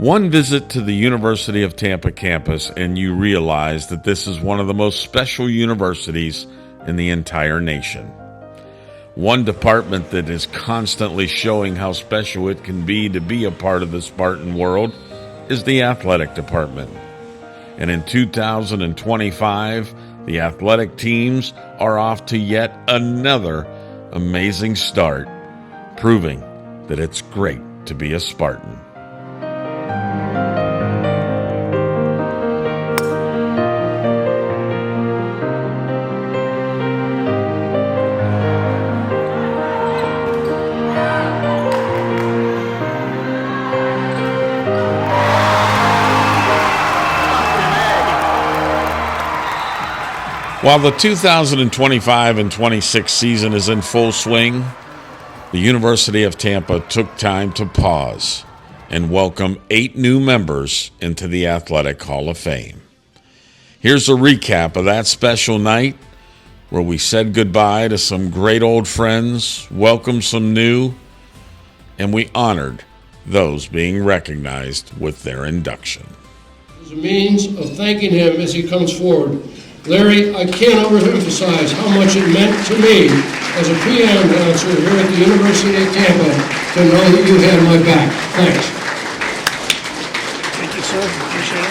One visit to the University of Tampa campus and you realize that this is one of the most special universities in the entire nation. One department that is constantly showing how special it can be to be a part of the Spartan world is the athletic department. And in 2025, the athletic teams are off to yet another amazing start, proving that it's great to be a Spartan. While the 2025 and 26 season is in full swing, the University of Tampa took time to pause and welcome 8 new members into the Athletic Hall of Fame. Here's a recap of that special night where we said goodbye to some great old friends, welcomed some new, and we honored those being recognized with their induction. As a means of thanking him as he comes forward, Larry, I can't overemphasize how much it meant to me as a PM announcer here at the University of Tampa to know that you had my back. Thanks. Thank you, sir. Appreciate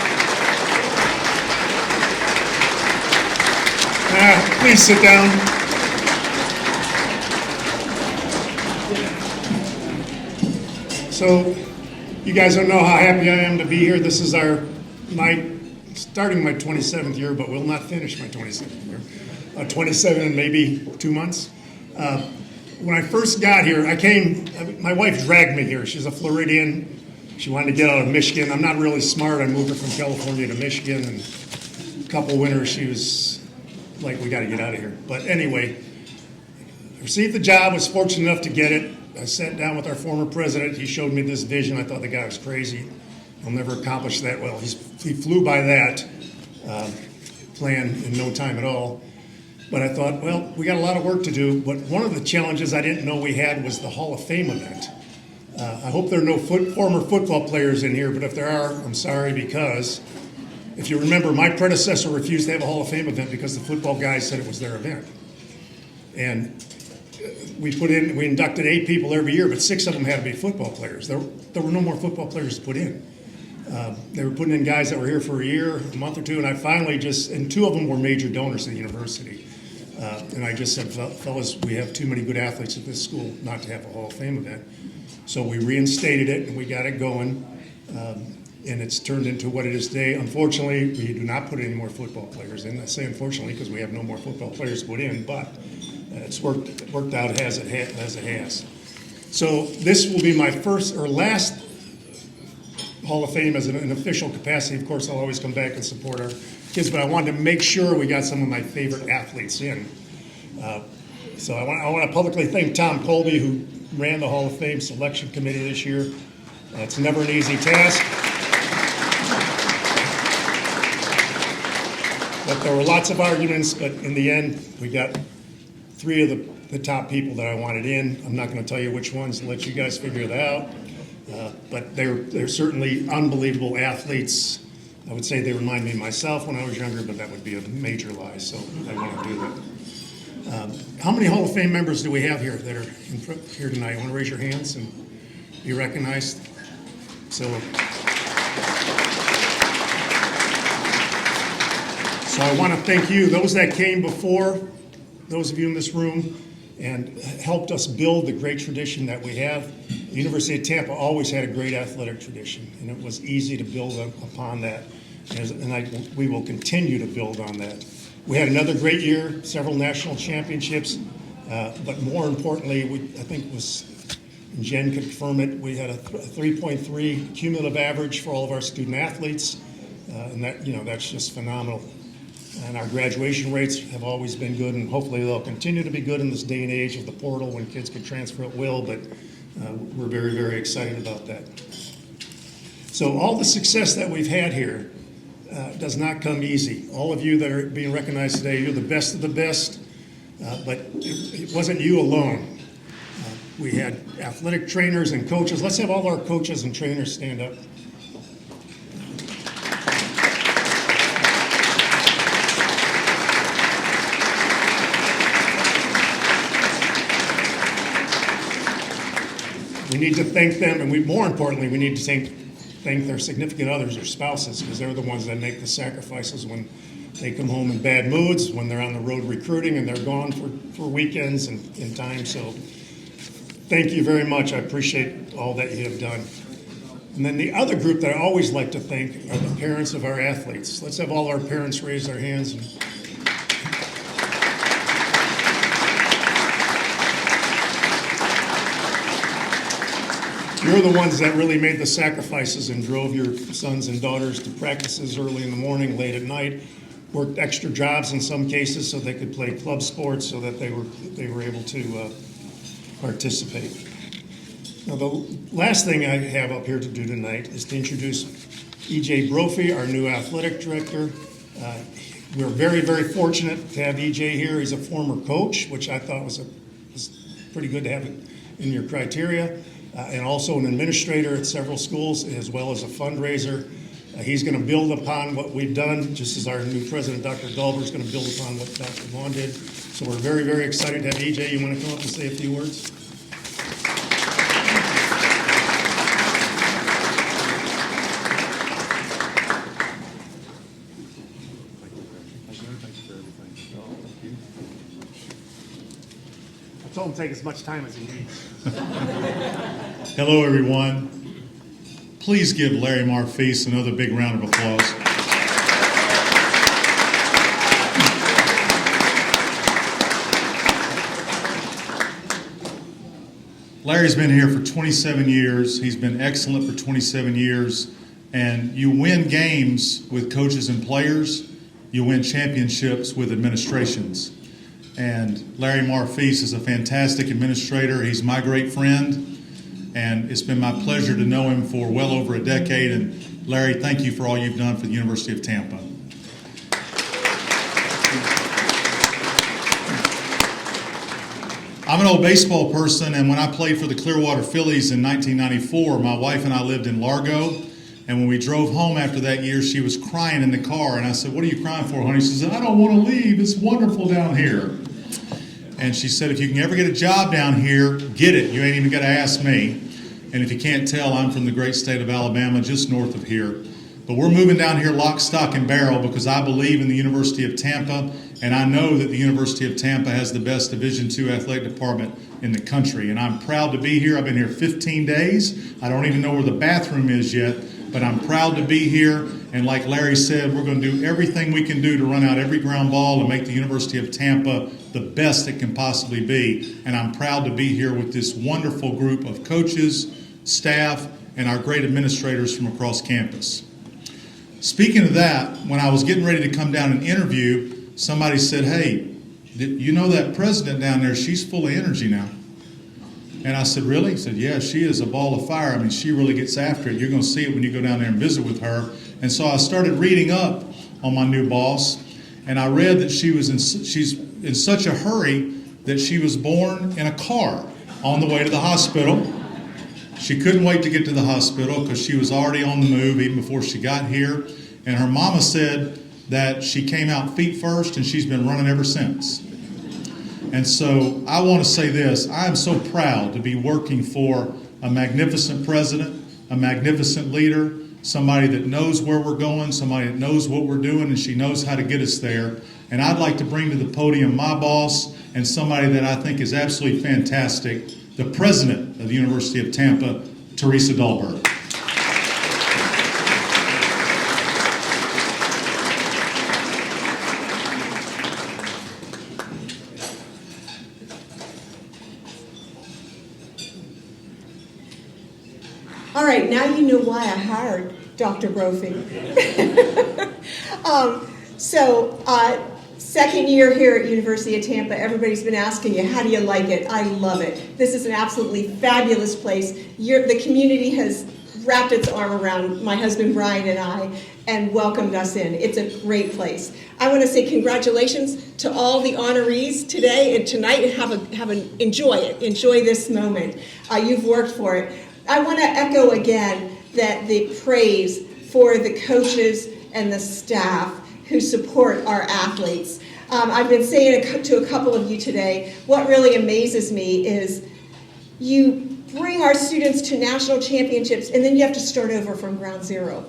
it. Please sit down. So, you guys don't know how happy I am to be here. This is starting my 27th year, but will not finish my 27th year. 27 in maybe 2 months. When I first got here, my wife dragged me here. She's a Floridian. She wanted to get out of Michigan. I'm not really smart. I moved her from California to Michigan, and a couple winters she was like, we got to get out of here. But anyway, I received the job, was fortunate enough to get it. I sat down with our former president. He showed me this vision. I thought the guy was crazy. I'll never accomplish that. Well, he flew by that plan in no time at all. But I thought, well, we got a lot of work to do. But one of the challenges I didn't know we had was the Hall of Fame event. I hope there are no former football players in here, but if there are, I'm sorry, because if you remember, my predecessor refused to have a Hall of Fame event because the football guys said it was their event. And we inducted 8 people every year, but 6 of them had to be football players. There were no more football players to put in. They were putting in guys that were here for a month or two, and I finally and 2 of them were major donors to the university. And I just said, fellas, we have too many good athletes at this school not to have a Hall of Fame event. So we reinstated it, and we got it going, and it's turned into what it is today. Unfortunately, we do not put any more football players in. I say unfortunately because we have no more football players to put in, but it's worked out as it has. So this will be my first or last Hall of Fame as an official capacity. Of course, I'll always come back and support our kids, but I wanted to make sure we got some of my favorite athletes in. So I want to publicly thank Tom Colby, who ran the Hall of Fame selection committee this year. It's never an easy task. But there were lots of arguments, but in the end, we got 3 of the top people that I wanted in. I'm not going to tell you which ones, I'll let you guys figure that out. But they're certainly unbelievable athletes. I would say they remind me of myself when I was younger, but that would be a major lie, so I want to do that. How many Hall of Fame members do we have here that are here tonight? Want to raise your hands and be recognized? So I want to thank you, those that came before, those of you in this room, and helped us build the great tradition that we have. The University of Tampa always had a great athletic tradition, and it was easy to build upon that, and we will continue to build on that. We had another great year, several national championships, but more importantly, I think it was, and Jen could confirm it, we had a 3.3 cumulative average for all of our student athletes, and that's just phenomenal. And our graduation rates have always been good, and hopefully they'll continue to be good in this day and age of the portal when kids can transfer at will, but we're very, very excited about that. So all the success that we've had here does not come easy. All of you that are being recognized today, you're the best of the best, but it wasn't you alone. We had athletic trainers and coaches. Let's have all our coaches and trainers stand up. We need to thank them, and more importantly, we need to thank their significant others or spouses, because they're the ones that make the sacrifices when they come home in bad moods, when they're on the road recruiting and they're gone for weekends and in time. So thank you very much. I appreciate all that you have done. And then the other group that I always like to thank are the parents of our athletes. Let's have all our parents raise their hands. You're the ones that really made the sacrifices and drove your sons and daughters to practices early in the morning, late at night, worked extra jobs in some cases so they could play club sports so that they were able to participate. Now, the last thing I have up here to do tonight is to introduce E.J. Brophy, our new athletic director. We're very, very fortunate to have E.J. here. He's a former coach, which I thought was pretty good to have in your criteria, and also an administrator at several schools, as well as a fundraiser. He's going to build upon what we've done, just as our new president, Dr. Gulber, is going to build upon what Dr. Vaughn did. So we're very, very excited to have E.J. You want to come up and say a few words? I told him to take as much time as he needs. Hello, everyone. Please give Larry Marfise another big round of applause. Larry's been here for 27 years. He's been excellent for 27 years. And you win games with coaches and players. You win championships with administrations. And Larry Marfise is a fantastic administrator. He's my great friend. And it's been my pleasure to know him for well over a decade. And Larry, thank you for all you've done for the University of Tampa. I'm an old baseball person, and when I played for the Clearwater Phillies in 1994, my wife and I lived in Largo. And when we drove home after that year, she was crying in the car. And I said, "What are you crying for, honey?" She said, "I don't want to leave. It's wonderful down here." And she said, "If you can ever get a job down here, get it. You ain't even got to ask me." And if you can't tell, I'm from the great state of Alabama, just north of here. But we're moving down here lock, stock, and barrel because I believe in the University of Tampa, and I know that the University of Tampa has the best Division II athletic department in the country. And I'm proud to be here. I've been here 15 days. I don't even know where the bathroom is yet, but I'm proud to be here. And like Larry said, we're going to do everything we can do to run out every ground ball and make the University of Tampa the best it can possibly be. And I'm proud to be here with this wonderful group of coaches, staff, and our great administrators from across campus. Speaking of that, when I was getting ready to come down and interview, somebody said, "Hey, you know that president down there, she's full of energy now." And I said, "Really?" He said, "Yeah, she is a ball of fire. I mean, she really gets after it. You're going to see it when you go down there and visit with her." And so I started reading up on my new boss, and I read that she's in such a hurry that she was born in a car on the way to the hospital. She couldn't wait to get to the hospital because she was already on the move even before she got here. And her mama said that she came out feet first, and she's been running ever since. And so I want to say this. I am so proud to be working for a magnificent president, a magnificent leader, somebody that knows where we're going, somebody that knows what we're doing, and she knows how to get us there. And I'd like to bring to the podium my boss and somebody that I think is absolutely fantastic, the president of the University of Tampa, Teresa Dahlberg. All right, now you know why I hired Dr. Brophy. Second year here at University of Tampa, everybody's been asking you, how do you like it? I love it. This is an absolutely fabulous place. The community has wrapped its arm around my husband Brian and I and welcomed us in. It's a great place. I want to say congratulations to all the honorees today and tonight, and enjoy it. Enjoy this moment. You've worked for it. I want to echo again that the praise for the coaches and the staff who support our athletes. I've been saying to a couple of you today, what really amazes me is You bring our students to national championships, and then you have to start over from ground zero.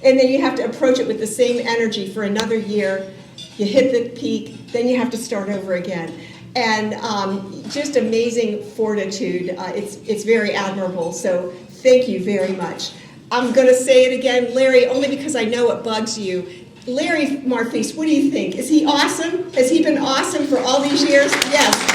And then you have to approach it with the same energy for another year. You hit the peak, then you have to start over again. And just amazing fortitude. It's very admirable, so thank you very much. I'm going to say it again, Larry, only because I know it bugs you. Larry Marfis, what do you think? Is he awesome? Has he been awesome for all these years? Yes.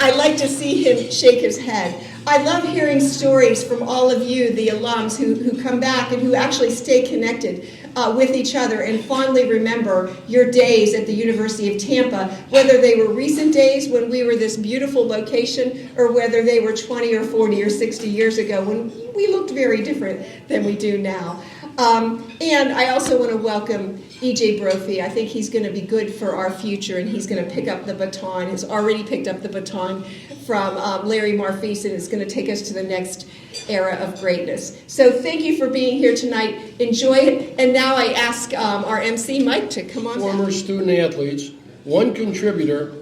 I like to see him shake his head. I love hearing stories from all of you, the alums who come back and who actually stay connected with each other and fondly remember your days at the University of Tampa, whether they were recent days when we were this beautiful location or whether they were 20 or 40 or 60 years ago when we looked very different than we do now. And I also want to welcome E.J. Brophy. I think he's going to be good for our future, and he's going to pick up the baton, has already picked up the baton from Larry Marfis, and is going to take us to the next era of greatness. So thank you for being here tonight. Enjoy it. And now I ask our MC, Mike, to come on Former down. student athletes, one contributor,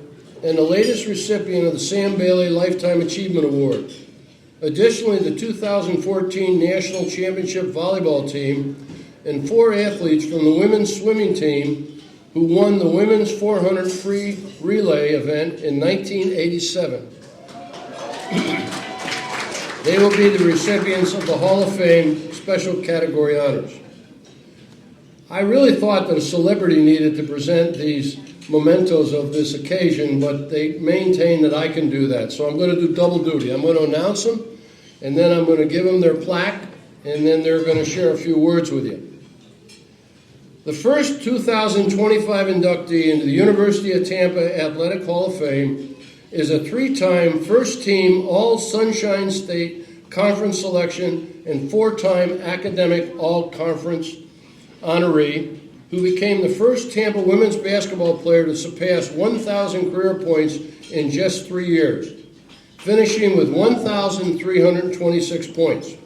and the latest recipient of the Sam Bailey Lifetime Achievement Award. Additionally, the 2014 National Championship Volleyball team and 4 athletes from the women's swimming team who won the women's 400 free relay event in 1987. They will be the recipients of the Hall of Fame Special Category Honors. I really thought that a celebrity needed to present these mementos of this occasion, but they maintain that I can do that. So I'm going to do double duty. I'm going to announce them, and then I'm going to give them their plaque, and then they're going to share a few words with you. The first 2025 inductee into the University of Tampa Athletic Hall of Fame is a 3-time first-team All-Sunshine State Conference selection and 4-time academic All-Conference honoree who became the first Tampa women's basketball player to surpass 1,000 career points in just 3 years, finishing with 1,326 points.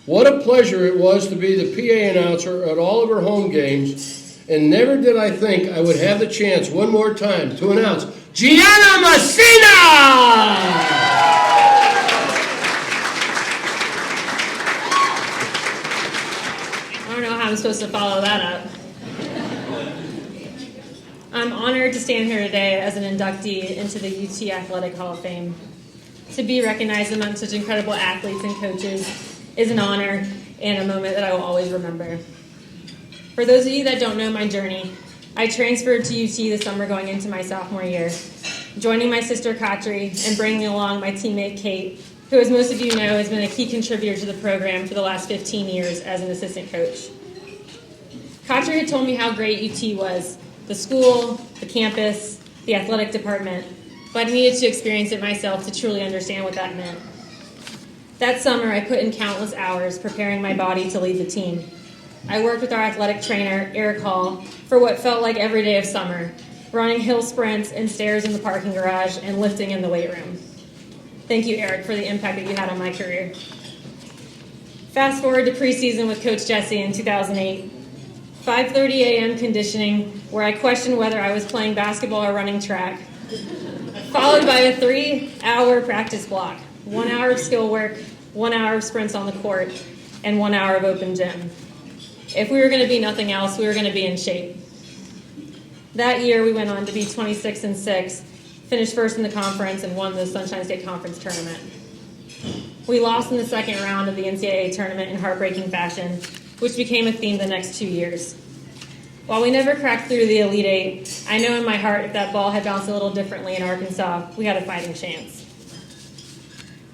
What a pleasure it was to be the PA announcer at all of her home games, and never did I think I would have the chance one more time to announce Gianna Messina! I don't know how I'm supposed to follow that up. I'm honored to stand here today as an inductee into the UT Athletic Hall of Fame. To be recognized among such incredible athletes and coaches is an honor and a moment that I will always remember. For those of you that don't know my journey, I transferred to UT this summer going into my sophomore year, joining my sister Katri and bringing along my teammate Kate, who, as most of you know, has been a key contributor to the program for the last 15 years as an assistant coach. Katri had told me how great UT was, the school, the campus, the athletic department, but I needed to experience it myself to truly understand what that meant. That summer, I put in countless hours preparing my body to lead the team. I worked with our athletic trainer, Eric Hall, for what felt like every day of summer, running hill sprints and stairs in the parking garage and lifting in the weight room. Thank you, Eric, for the impact that you had on my career. Fast forward to preseason with Coach Jesse in 2008. 5:30 a.m. conditioning, where I questioned whether I was playing basketball or running track, followed by a 3-hour practice block, 1 hour of skill work, 1 hour of sprints on the court, and 1 hour of open gym. If we were going to be nothing else, we were going to be in shape. That year, we went on to be 26-6, finished first in the conference, and won the Sunshine State Conference tournament. We lost in the second round of the NCAA tournament in heartbreaking fashion, which became a theme the next 2 years. While we never cracked through to the Elite Eight, I know in my heart if that ball had bounced a little differently in Arkansas, we had a fighting chance.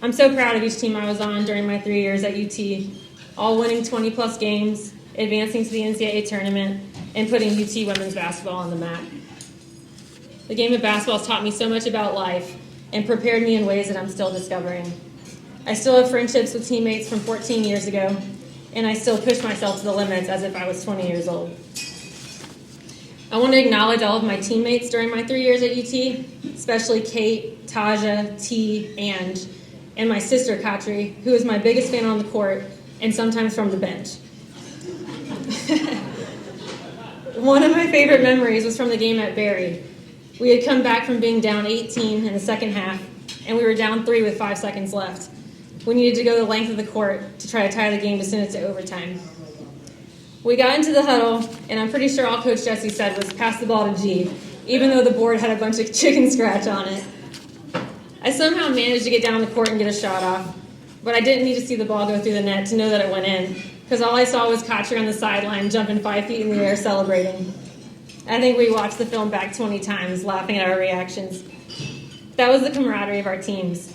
I'm so proud of each team I was on during my 3 years at UT, all winning 20-plus games, advancing to the NCAA tournament, and putting UT women's basketball on the map. The game of basketball has taught me so much about life and prepared me in ways that I'm still discovering. I still have friendships with teammates from 14 years ago, and I still push myself to the limits as if I was 20 years old. I want to acknowledge all of my teammates during my 3 years at UT, especially Kate, Taja, T, and my sister Katri, who is my biggest fan on the court and sometimes from the bench. One of my favorite memories was from the game at Barry. We had come back from being down 18 in the second half, and we were down 3 with 5 seconds left. We needed to go the length of the court to try to tie the game to send it to overtime. We got into the huddle, and I'm pretty sure all Coach Jesse said was pass the ball to G, even though the board had a bunch of chicken scratch on it. I somehow managed to get down the court and get a shot off, but I didn't need to see the ball go through the net to know that it went in, because all I saw was Kotcher on the sideline jumping 5 feet in the air celebrating. I think we watched the film back 20 times, laughing at our reactions. That was the camaraderie of our teams.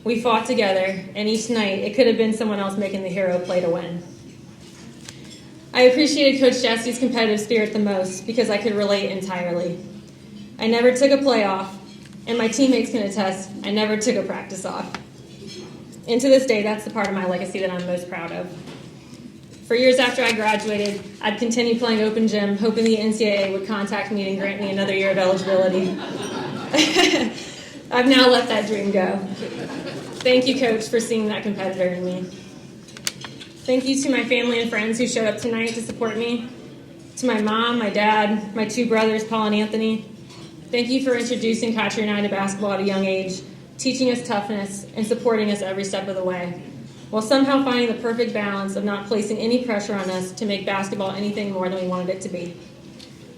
We fought together, and each night it could have been someone else making the hero play to win. I appreciated Coach Jesse's competitive spirit the most because I could relate entirely. I never took a play off, and my teammates can attest, I never took a practice off. And to this day, that's the part of my legacy that I'm most proud of. For years after I graduated, I'd continue playing open gym, hoping the NCAA would contact me and grant me another year of eligibility. I've now let that dream go. Thank you, Coach, for seeing that competitor in me. Thank you to my family and friends who showed up tonight to support me. To my mom, my dad, my 2 brothers, Paul and Anthony. Thank you for introducing Kotcher and I to basketball at a young age, teaching us toughness, and supporting us every step of the way, while somehow finding the perfect balance of not placing any pressure on us to make basketball anything more than we wanted it to be.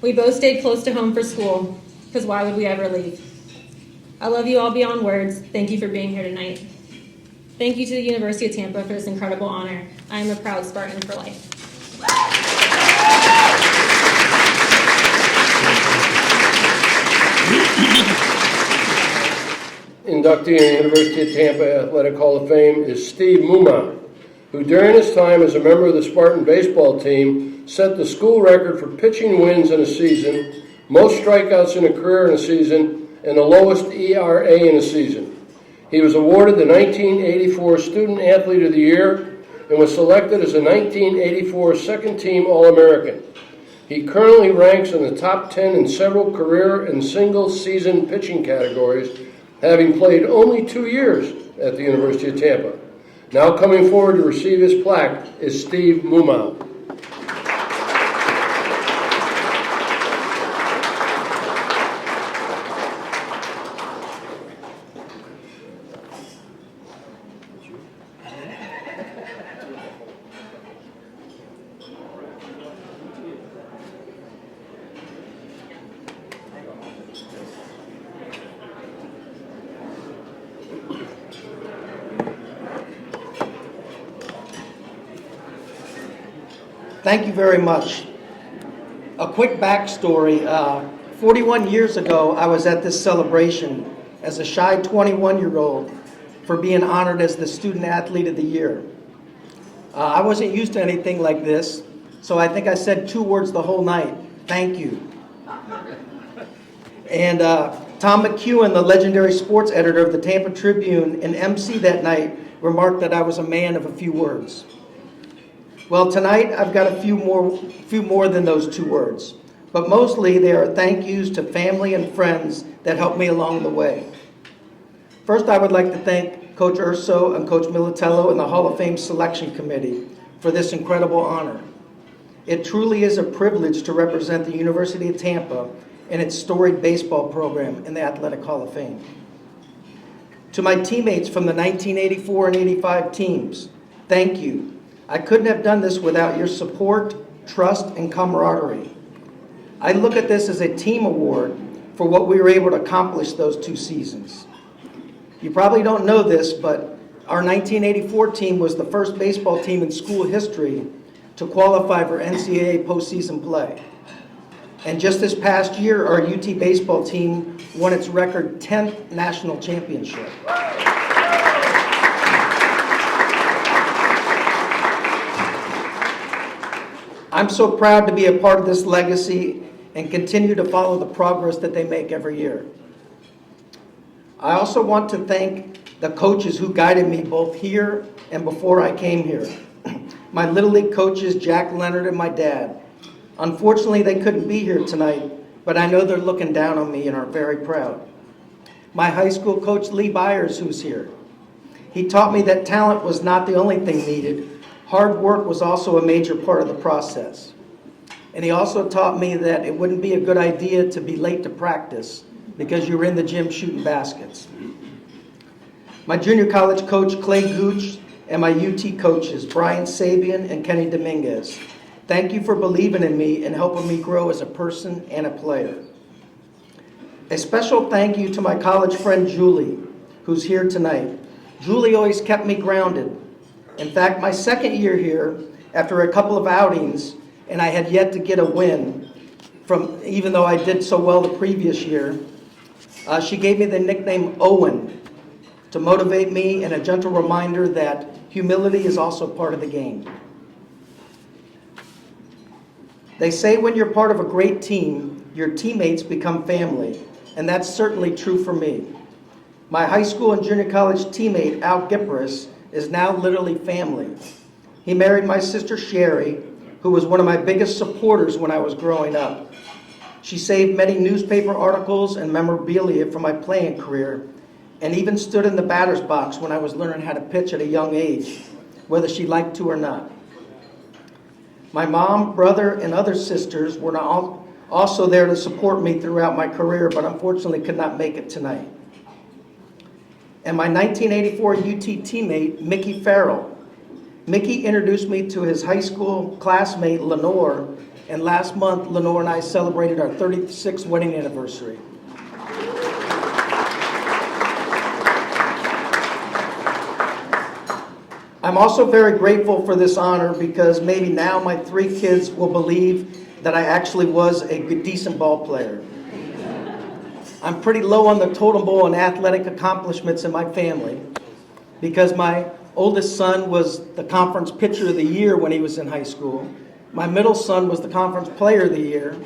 We both stayed close to home for school, because why would we ever leave? I love you all beyond words. Thank you for being here tonight. Thank you to the University of Tampa for this incredible honor. I am a proud Spartan for life. Inductee in the University of Tampa Athletic Hall of Fame is Steve Muma, who during his time as a member of the Spartan baseball team set the school record for pitching wins in a season, most strikeouts in a career in a season, and the lowest ERA in a season. He was awarded the 1984 Student Athlete of the Year and was selected as a 1984 Second-Team All-American. He currently ranks in the top 10 in several career and single-season pitching categories, having played only 2 years at the University of Tampa. Now coming forward to receive his plaque is Steve Mumau. Thank you very much. A quick backstory. 41 years ago, I was at this celebration as a shy 21-year-old for being honored as the Student Athlete of the Year. I wasn't used to anything like this, so I think I said 2 words the whole night: thank you. And Tom McEwen, the legendary sports editor of the Tampa Tribune and MC that night, remarked that I was a man of a few words. Well, tonight I've got a few more than those 2 words, but mostly they are thank yous to family and friends that helped me along the way. First, I would like to thank Coach Urso and Coach Militello and the Hall of Fame Selection Committee for this incredible honor. It truly is a privilege to represent the University of Tampa and its storied baseball program in the Athletic Hall of Fame. To my teammates from the 1984 and 85 teams, thank you. I couldn't have done this without your support, trust, and camaraderie. I look at this as a team award for what we were able to accomplish those 2 seasons. You probably don't know this, but our 1984 team was the first baseball team in school history to qualify for NCAA postseason play. And just this past year, our UT baseball team won its record 10th national championship. I'm so proud to be a part of this legacy and continue to follow the progress that they make every year. I also want to thank the coaches who guided me both here and before I came here. My Little League coaches, Jack Leonard and my dad. Unfortunately, they couldn't be here tonight, but I know they're looking down on me and are very proud. My high school coach, Lee Byers, who's here. He taught me that talent was not the only thing needed. Hard work was also a major part of the process. And he also taught me that it wouldn't be a good idea to be late to practice because you were in the gym shooting baskets. My junior college coach, Clay Gooch, and my UT coaches, Brian Sabian and Kenny Dominguez. Thank you for believing in me and helping me grow as a person and a player. A special thank you to my college friend, Julie, who's here tonight. Julie always kept me grounded. In fact, my second year here, after a couple of outings, and I had yet to get a win, even though I did so well the previous year, she gave me the nickname Owen to motivate me and a gentle reminder that humility is also part of the game. They say when you're part of a great team, your teammates become family, and that's certainly true for me. My high school and junior college teammate, Al Gipperis, is now literally family. He married my sister Sherry, who was one of my biggest supporters when I was growing up. She saved many newspaper articles and memorabilia from my playing career, and even stood in the batter's box when I was learning how to pitch at a young age, whether she liked to or not. My mom, brother, and other sisters were also there to support me throughout my career, but unfortunately could not make it tonight. And my 1984 UT teammate, Mickey Farrell. Mickey introduced me to his high school classmate, Lenore, and last month, Lenore and I celebrated our 36th wedding anniversary. I'm also very grateful for this honor because maybe now my 3 kids will believe that I actually was a decent ball player. I'm pretty low on the totem pole in athletic accomplishments in my family because my oldest son was the conference pitcher of the year when he was in high school. My middle son was the conference player of the year,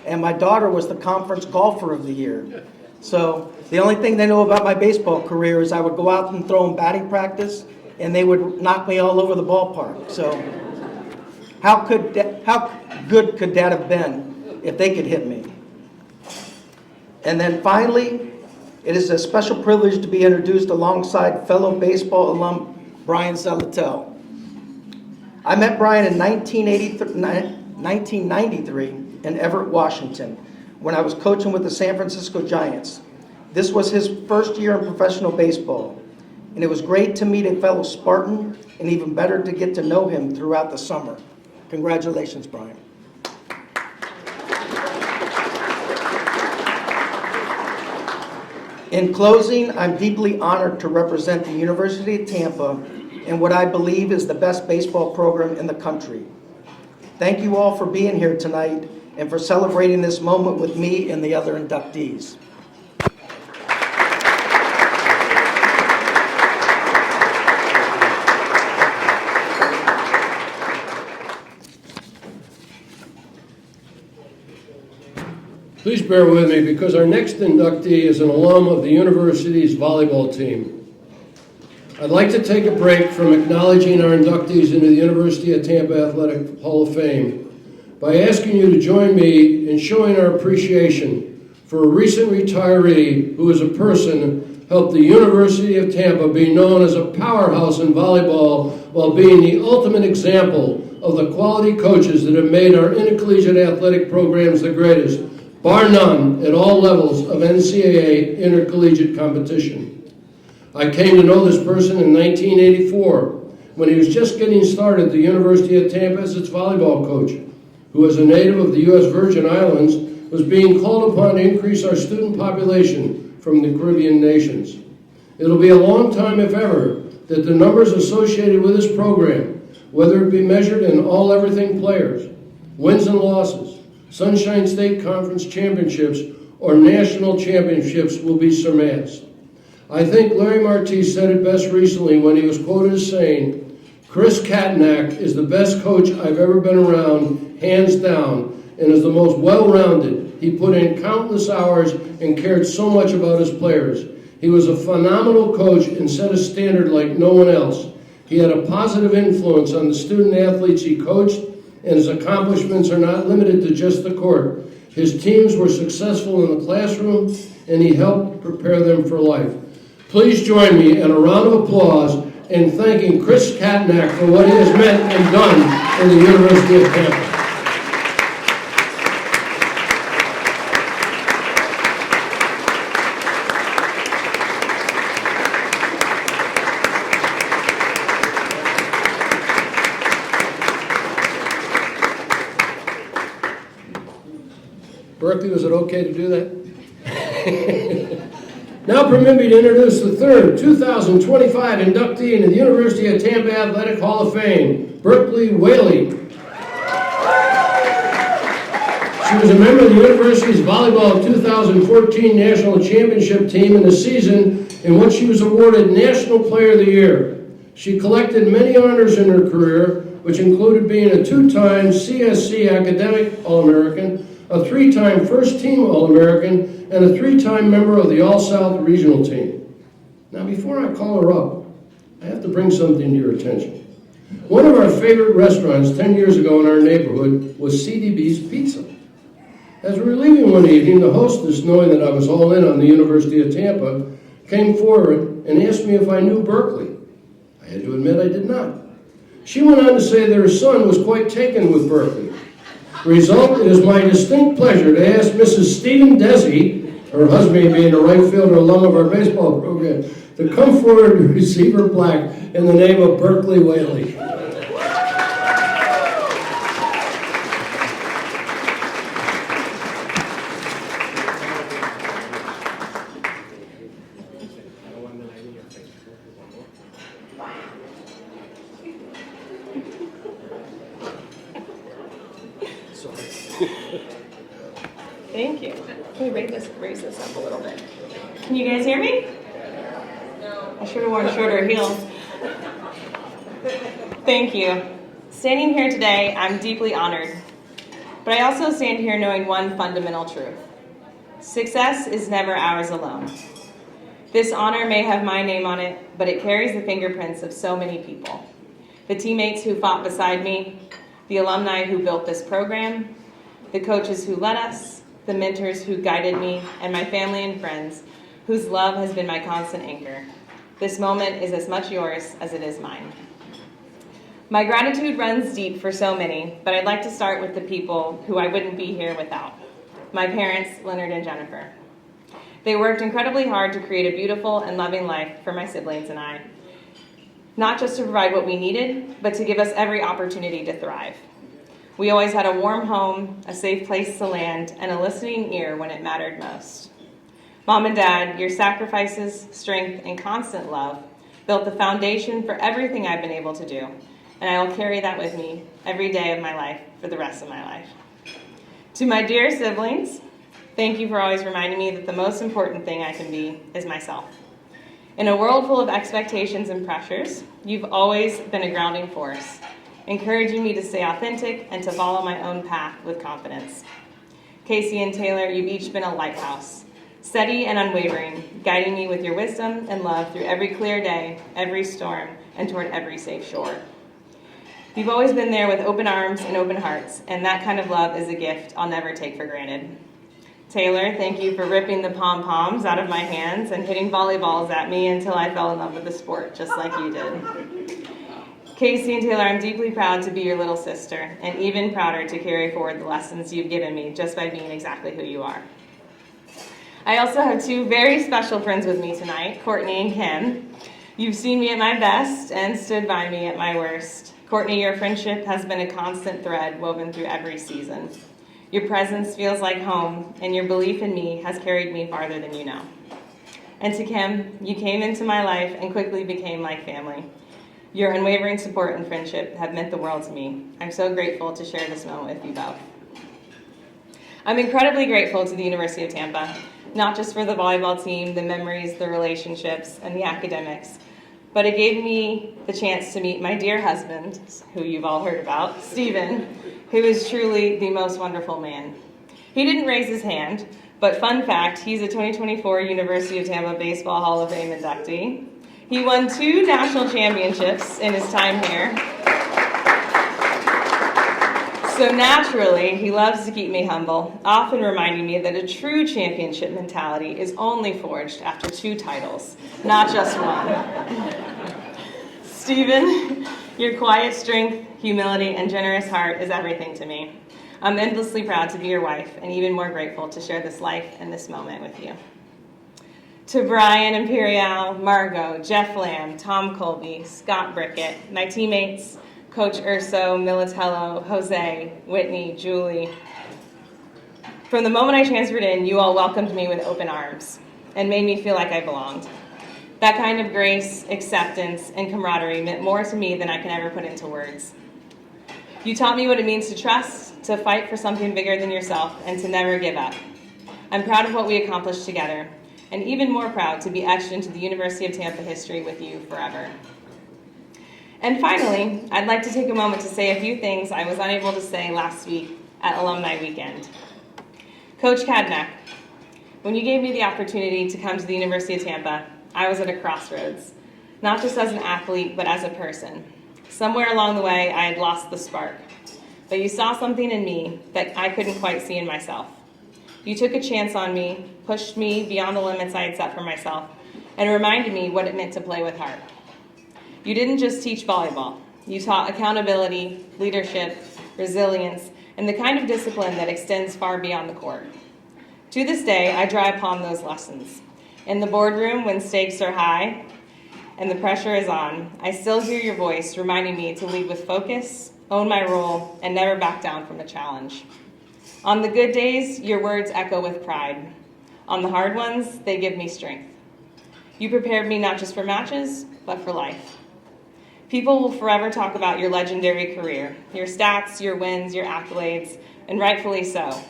and my daughter was the conference golfer of the year. So the only thing they know about my baseball career is I would go out and throw in batting practice, and they would knock me all over the ballpark. So how good could Dad have been if they could hit me? And then finally, it is a special privilege to be introduced alongside fellow baseball alum Brian Zalatel. I met Brian in 1993 in Everett, Washington, when I was coaching with the San Francisco Giants. This was his first year in professional baseball, and it was great to meet a fellow Spartan, and even better to get to know him throughout the summer. Congratulations, Brian. In closing, I'm deeply honored to represent the University of Tampa in what I believe is the best baseball program in the country. Thank you all for being here tonight and for celebrating this moment with me and the other inductees. Please bear with me because our next inductee is an alum of the university's volleyball team. I'd like to take a break from acknowledging our inductees into the University of Tampa Athletic Hall of Fame by asking you to join me in showing our appreciation for a recent retiree who as a person helped the University of Tampa be known as a powerhouse in volleyball while being the ultimate example of the quality coaches that have made our intercollegiate athletic programs the greatest, bar none, at all levels of NCAA intercollegiate competition. I came to know this person in 1984 when he was just getting started at the University of Tampa as its volleyball coach, who as a native of the U.S. Virgin Islands was being called upon to increase our student population from the Caribbean nations. It'll be a long time, if ever, that the numbers associated with this program, whether it be measured in all-everything players, wins and losses, Sunshine State Conference championships, or national championships, will be surpassed. I think Larry Marti said it best recently when he was quoted as saying, "Chris Katnack is the best coach I've ever been around, hands down, and is the most well-rounded. He put in countless hours and cared so much about his players. He was a phenomenal coach and set a standard like no one else. He had a positive influence on the student athletes he coached, and his accomplishments are not limited to just the court. His teams were successful in the classroom, and he helped prepare them for life." Please join me in a round of applause in thanking Chris Katnack for what he has meant and done in the University of Tampa. Berkeley, was it okay to do that? Now permit me to introduce the third 2025 inductee into the University of Tampa Athletic Hall of Fame, Berkeley Whaley. She was a member of the university's volleyball 2014 national championship team in the season in which she was awarded National Player of the Year. She collected many honors in her career, which included being a two-time CSC Academic All-American, a three-time first-team All-American, and a three-time member of the All-South Regional Team. Now, before I call her up, I have to bring something to your attention. One of our favorite restaurants 10 years ago in our neighborhood was CDB's Pizza. As we were leaving one evening, the hostess, knowing that I was all in on the University of Tampa, came forward and asked me if I knew Berkeley. I had to admit I did not. She went on to say that her son was quite taken with Berkeley. Result, it is my distinct pleasure to ask Mrs. Stephen Desi, her husband being a right fielder alum of our baseball program, to come forward to receive her plaque in the name of Berkeley Whaley. Thank you. Can we raise this up a little bit? Can you guys hear me? No. I should have worn shorter heels. Thank you. Standing here today, I'm deeply honored. But I also stand here knowing one fundamental truth. Success is never ours alone. This honor may have my name on it, but it carries the fingerprints of so many people. The teammates who fought beside me, the alumni who built this program, the coaches who led us, the mentors who guided me, and my family and friends, whose love has been my constant anchor. This moment is as much yours as it is mine. My gratitude runs deep for so many, but I'd like to start with the people who I wouldn't be here without. My parents, Leonard and Jennifer. They worked incredibly hard to create a beautiful and loving life for my siblings and I. Not just to provide what we needed, but to give us every opportunity to thrive. We always had a warm home, a safe place to land, and a listening ear when it mattered most. Mom and Dad, your sacrifices, strength, and constant love built the foundation for everything I've been able to do, and I will carry that with me every day of my life for the rest of my life. To my dear siblings, thank you for always reminding me that the most important thing I can be is myself. In a world full of expectations and pressures, you've always been a grounding force, encouraging me to stay authentic and to follow my own path with confidence. Casey and Taylor, you've each been a lighthouse, steady and unwavering, guiding me with your wisdom and love through every clear day, every storm, and toward every safe shore. You've always been there with open arms and open hearts, and that kind of love is a gift I'll never take for granted. Taylor, thank you for ripping the pom-poms out of my hands and hitting volleyballs at me until I fell in love with the sport, just like you did. Casey and Taylor, I'm deeply proud to be your little sister, and even prouder to carry forward the lessons you've given me just by being exactly who you are. I also have two very special friends with me tonight, Courtney and Kim. You've seen me at my best and stood by me at my worst. Courtney, your friendship has been a constant thread woven through every season. Your presence feels like home, and your belief in me has carried me farther than you know. And to Kim, you came into my life and quickly became like family. Your unwavering support and friendship have meant the world to me. I'm so grateful to share this moment with you both. I'm incredibly grateful to the University of Tampa, not just for the volleyball team, the memories, the relationships, and the academics, but it gave me the chance to meet my dear husband, who you've all heard about, Stephen, who is truly the most wonderful man. He didn't raise his hand, but fun fact, he's a 2024 University of Tampa Baseball Hall of Fame inductee. He won 2 national championships in his time here. So naturally, he loves to keep me humble, often reminding me that a true championship mentality is only forged after 2 titles, not just one. Stephen, your quiet strength, humility, and generous heart is everything to me. I'm endlessly proud to be your wife and even more grateful to share this life and this moment with you. To Brian Imperial, Margot, Jeff Lamb, Tom Colby, Scott Brickett, my teammates, Coach Urso, Militello, Jose, Whitney, Julie, From the moment I transferred in, you all welcomed me with open arms and made me feel like I belonged. That kind of grace, acceptance, and camaraderie meant more to me than I can ever put into words. You taught me what it means to trust, to fight for something bigger than yourself, and to never give up. I'm proud of what we accomplished together, and even more proud to be etched into the University of Tampa history with you forever. And finally, I'd like to take a moment to say a few things I was unable to say last week at Alumni Weekend. Coach Kadnack, when you gave me the opportunity to come to the University of Tampa, I was at a crossroads, not just as an athlete, but as a person. Somewhere along the way, I had lost the spark, but you saw something in me that I couldn't quite see in myself. You took a chance on me, pushed me beyond the limits I had set for myself, and reminded me what it meant to play with heart. You didn't just teach volleyball. You taught accountability, leadership, resilience, and the kind of discipline that extends far beyond the court. To this day, I draw upon those lessons. In the boardroom, when stakes are high and the pressure is on, I still hear your voice reminding me to lead with focus, own my role, and never back down from a challenge. On the good days, your words echo with pride. On the hard ones, they give me strength. You prepared me not just for matches, but for life. People will forever talk about your legendary career, your stats, your wins, your accolades, and rightfully so.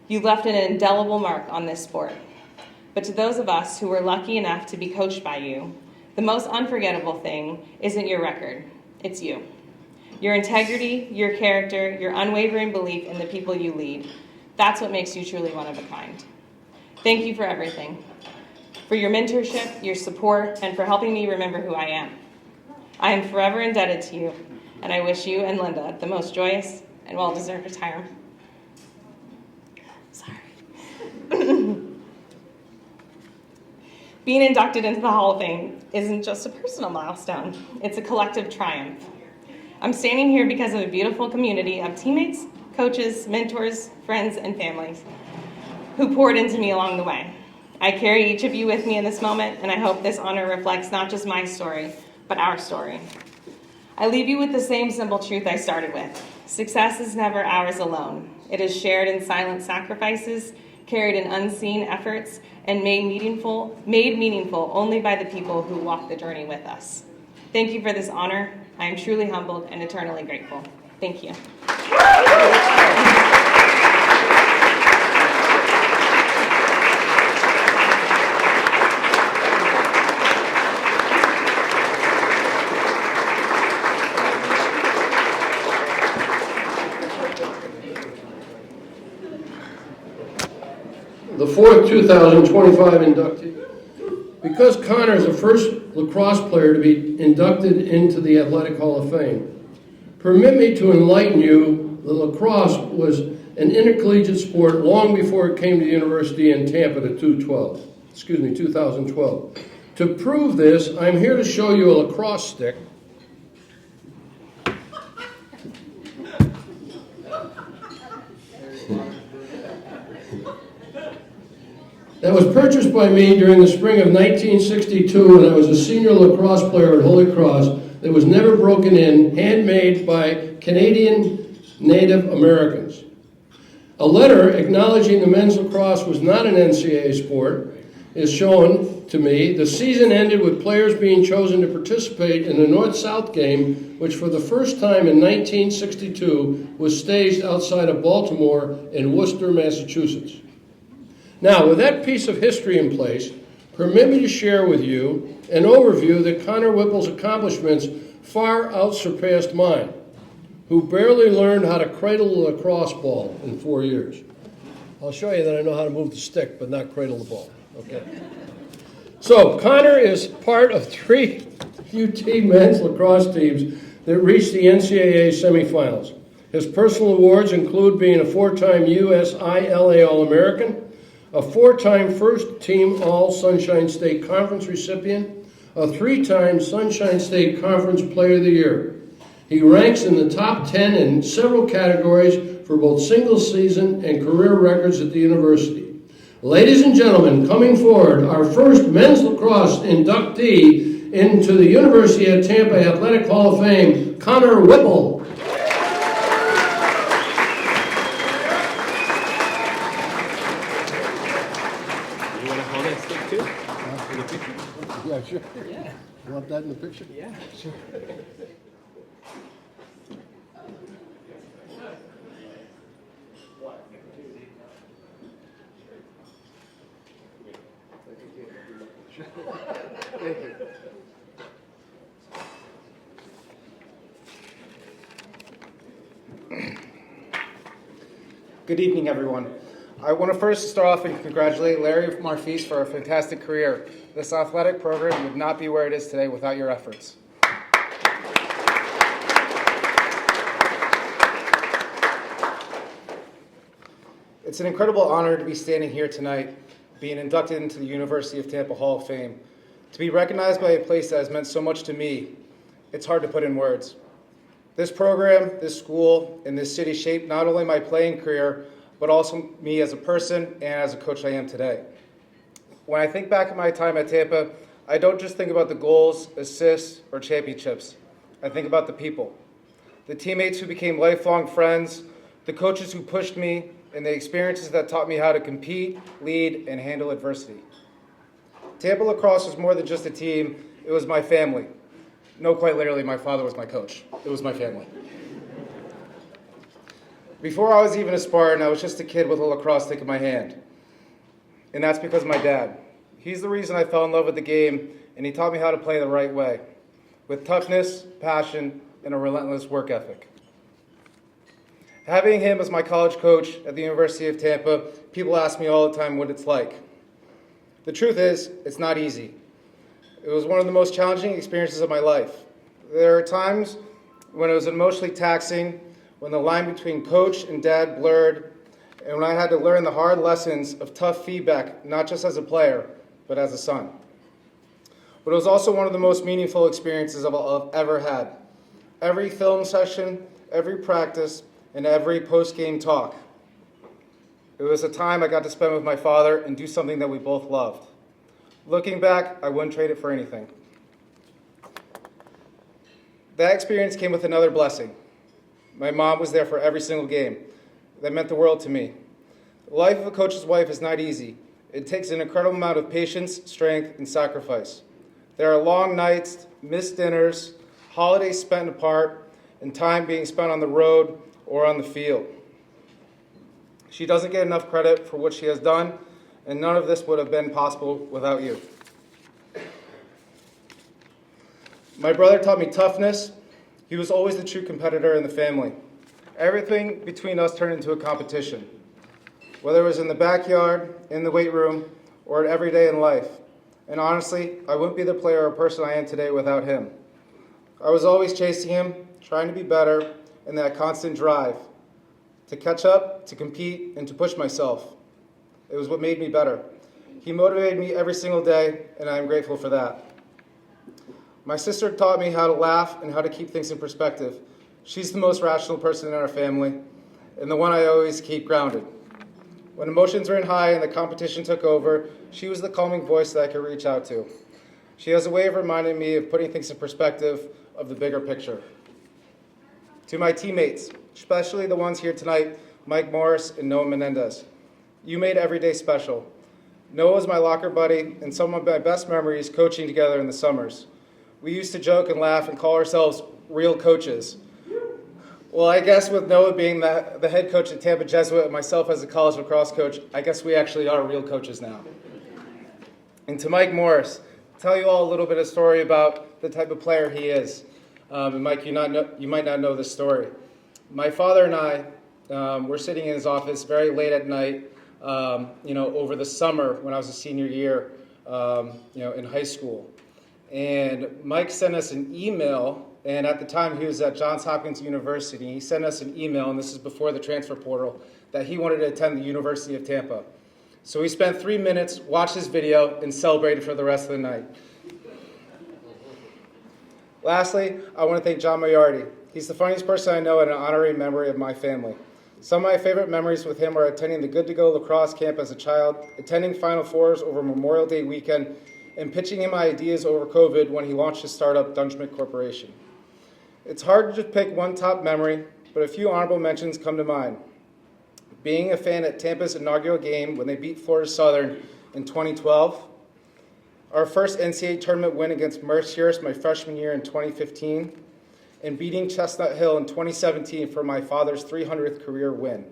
You left an indelible mark on this sport. But to those of us who were lucky enough to be coached by you, the most unforgettable thing isn't your record, it's you. Your integrity, your character, your unwavering belief in the people you lead, that's what makes you truly one of a kind. Thank you for everything, for your mentorship, your support, and for helping me remember who I am. I am forever indebted to you, and I wish you and Linda the most joyous and well-deserved retirement. Sorry. Being inducted into the Hall of Fame isn't just a personal milestone, it's a collective triumph. I'm standing here because of a beautiful community of teammates, coaches, mentors, friends, and families who poured into me along the way. I carry each of you with me in this moment, and I hope this honor reflects not just my story, but our story. I leave you with the same simple truth I started with. Success is never ours alone. It is shared in silent sacrifices, carried in unseen efforts, and made meaningful only by the people who walk the journey with us. Thank you for this honor. I am truly humbled and eternally grateful. Thank you. The fourth 2025 inductee. Because Connor is the first lacrosse player to be inducted into the Athletic Hall of Fame, permit me to enlighten you that lacrosse was an intercollegiate sport long before it came to the University in Tampa to 2012. To prove this, I'm here to show you a lacrosse stick that was purchased by me during the spring of 1962 when I was a senior lacrosse player at Holy Cross that was never broken in, handmade by Canadian Native Americans. A letter acknowledging the men's lacrosse was not an NCAA sport is shown to me. The season ended with players being chosen to participate in the North-South game, which for the first time in 1962 was staged outside of Baltimore in Worcester, Massachusetts. Now, with that piece of history in place, permit me to share with you an overview that Connor Whipple's accomplishments far outsurpassed mine, who barely learned how to cradle a lacrosse ball in 4 years. I'll show you that I know how to move the stick, but not cradle the ball. Okay. So, Connor is part of 3 UT men's lacrosse teams that reached the NCAA semifinals. His personal awards include being a 4-time USILA All-American, a 4-time first-team All-Sunshine State Conference recipient, a 3-time Sunshine State Conference Player of the Year. He ranks in the top 10 in several categories for both single-season and career records at the university. Ladies and gentlemen, coming forward, our first men's lacrosse inductee into the University of Tampa Athletic Hall of Fame, Connor Whipple. You want to hold that stick too? For the picture? Yeah, sure. Yeah. You want that in the picture? Yeah, sure. Good evening, everyone. I want to first start off and congratulate Larry Marfis for a fantastic career. This athletic program would not be where it is today without your efforts. It's an incredible honor to be standing here tonight, being inducted into the University of Tampa Hall of Fame. To be recognized by a place that has meant so much to me, it's hard to put in words. This program, this school, and this city shaped not only my playing career, but also me as a person and as a coach I am today. When I think back at my time at Tampa, I don't just think about the goals, assists, or championships. I think about the people. The teammates who became lifelong friends, the coaches who pushed me, and the experiences that taught me how to compete, lead, and handle adversity. Tampa lacrosse was more than just a team, it was my family. No, quite literally, my father was my coach. It was my family. Before I was even a Spartan, I was just a kid with a lacrosse stick in my hand. And that's because of my dad. He's the reason I fell in love with the game, and he taught me how to play the right way, with toughness, passion, and a relentless work ethic. Having him as my college coach at the University of Tampa, people ask me all the time what it's like. The truth is, it's not easy. It was one of the most challenging experiences of my life. There are times when it was emotionally taxing, when the line between coach and dad blurred, and when I had to learn the hard lessons of tough feedback, not just as a player, but as a son. But it was also one of the most meaningful experiences I've ever had. Every film session, every practice, and every post-game talk. It was a time I got to spend with my father and do something that we both loved. Looking back, I wouldn't trade it for anything. That experience came with another blessing. My mom was there for every single game. That meant the world to me. The life of a coach's wife is not easy. It takes an incredible amount of patience, strength, and sacrifice. There are long nights, missed dinners, holidays spent apart, and time being spent on the road or on the field. She doesn't get enough credit for what she has done, and none of this would have been possible without you. My brother taught me toughness. He was always the true competitor in the family. Everything between us turned into a competition, whether it was in the backyard, in the weight room, or every day in life. And honestly, I wouldn't be the player or person I am today without him. I was always chasing him, trying to be better, and that constant drive to catch up, to compete, and to push myself. It was what made me better. He motivated me every single day, and I am grateful for that. My sister taught me how to laugh and how to keep things in perspective. She's the most rational person in our family, and the one I always keep grounded. When emotions ran high and the competition took over, she was the calming voice that I could reach out to. She has a way of reminding me of putting things in perspective of the bigger picture. To my teammates, especially the ones here tonight, Mike Morris and Noah Menendez, you made every day special. Noah was my locker buddy and some of my best memories coaching together in the summers. We used to joke and laugh and call ourselves real coaches. Well, I guess with Noah being the head coach at Tampa Jesuit and myself as a college lacrosse coach, I guess we actually are real coaches now. And to Mike Morris, tell you all a little bit of story about the type of player he is. And Mike, you might not know this story. My father and I were sitting in his office very late at night, over the summer when I was a senior year, in high school. And Mike sent us an email, and at the time he was at Johns Hopkins University. He sent us an email, and this is before the transfer portal, that he wanted to attend the University of Tampa. So we spent 3 minutes, watched his video, and celebrated for the rest of the night. Lastly, I want to thank John Maiardi. He's the funniest person I know and an honorary member of my family. Some of my favorite memories with him are attending the Good to Go lacrosse camp as a child, attending Final Fours over Memorial Day weekend, and pitching him ideas over COVID when he launched his startup, Dunschmidt Corporation. It's hard to just pick one top memory, but a few honorable mentions come to mind. Being a fan at Tampa's inaugural game when they beat Florida Southern in 2012, our first NCAA tournament win against Mercyhurst my freshman year in 2015, and beating Chestnut Hill in 2017 for my father's 300th career win.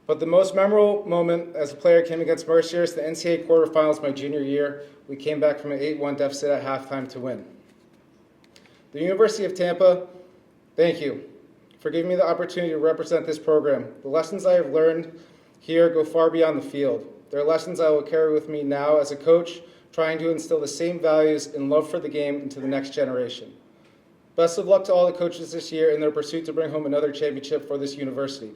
But the most memorable moment as a player came against Mercyhurst, the NCAA quarterfinals my junior year. We came back from an 8-1 deficit at halftime to win. The University of Tampa, thank you for giving me the opportunity to represent this program. The lessons I have learned here go far beyond the field. They're lessons I will carry with me now as a coach, trying to instill the same values and love for the game into the next generation. Best of luck to all the coaches this year in their pursuit to bring home another championship for this university.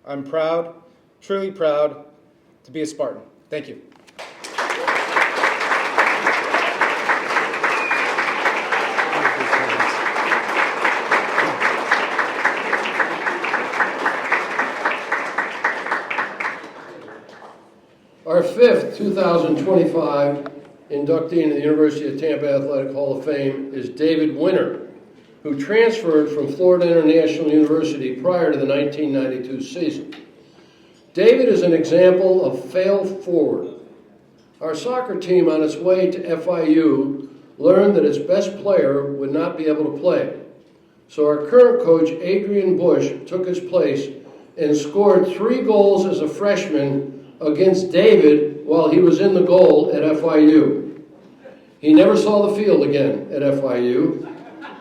I'm proud, truly proud, to be a Spartan. Thank you. Our fifth 2025 inductee into the University of Tampa Athletic Hall of Fame is David Winter, who transferred from Florida International University prior to the 1992 season. David is an example of fail forward. Our soccer team on its way to FIU learned that its best player would not be able to play. So our current coach, Adrian Bush, took his place and scored 3 goals as a freshman against David while he was in the goal at FIU. He never saw the field again at FIU,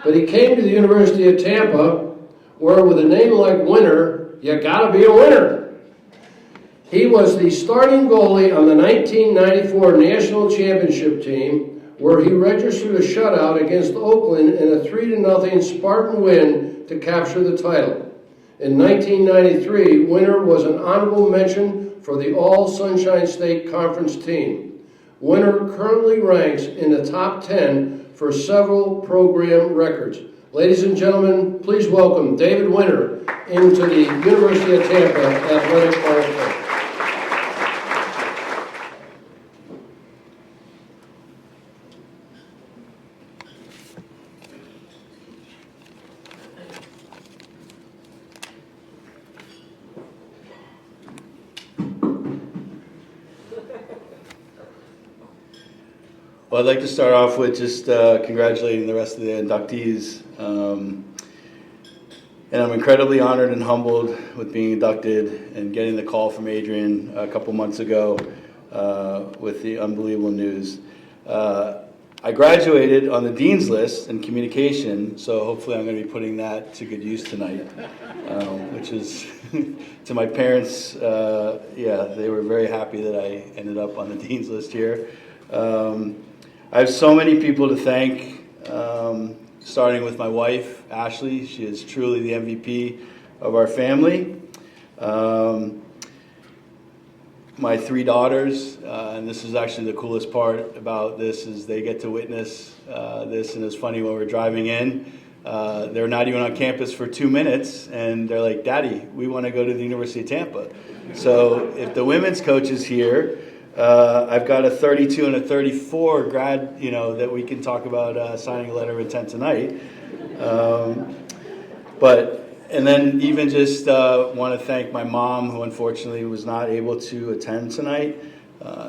but he came to the University of Tampa, where with a name like Winter, you gotta be a winner. He was the starting goalie on the 1994 National Championship team, where he registered a shutout against Oakland in a 3-0 Spartan win to capture the title. In 1993, Winter was an honorable mention for the All-Sunshine State Conference team. Winter currently ranks in the top 10 for several program records. Ladies and gentlemen, please welcome David Winter into the University of Tampa Athletic Hall of Fame. Well, I'd like to start off with just congratulating the rest of the inductees. And I'm incredibly honored and humbled with being inducted and getting the call from Adrian a couple months ago with the unbelievable news. I graduated on the Dean's List in communication, so hopefully I'm going to be putting that to good use tonight, which is, to my parents, they were very happy that I ended up on the Dean's List here. I have so many people to thank, starting with my wife, Ashley. She is truly the MVP of our family. My 3 daughters, and this is actually the coolest part about this, is they get to witness this, and it's funny when we're driving in. They're not even on campus for 2 minutes, and they're like, "Daddy, we want to go to the University of Tampa." So if the women's coach is here, I've got a 32 and a 34 grad, that we can talk about signing a letter of intent tonight. And then even just want to thank my mom, who unfortunately was not able to attend tonight.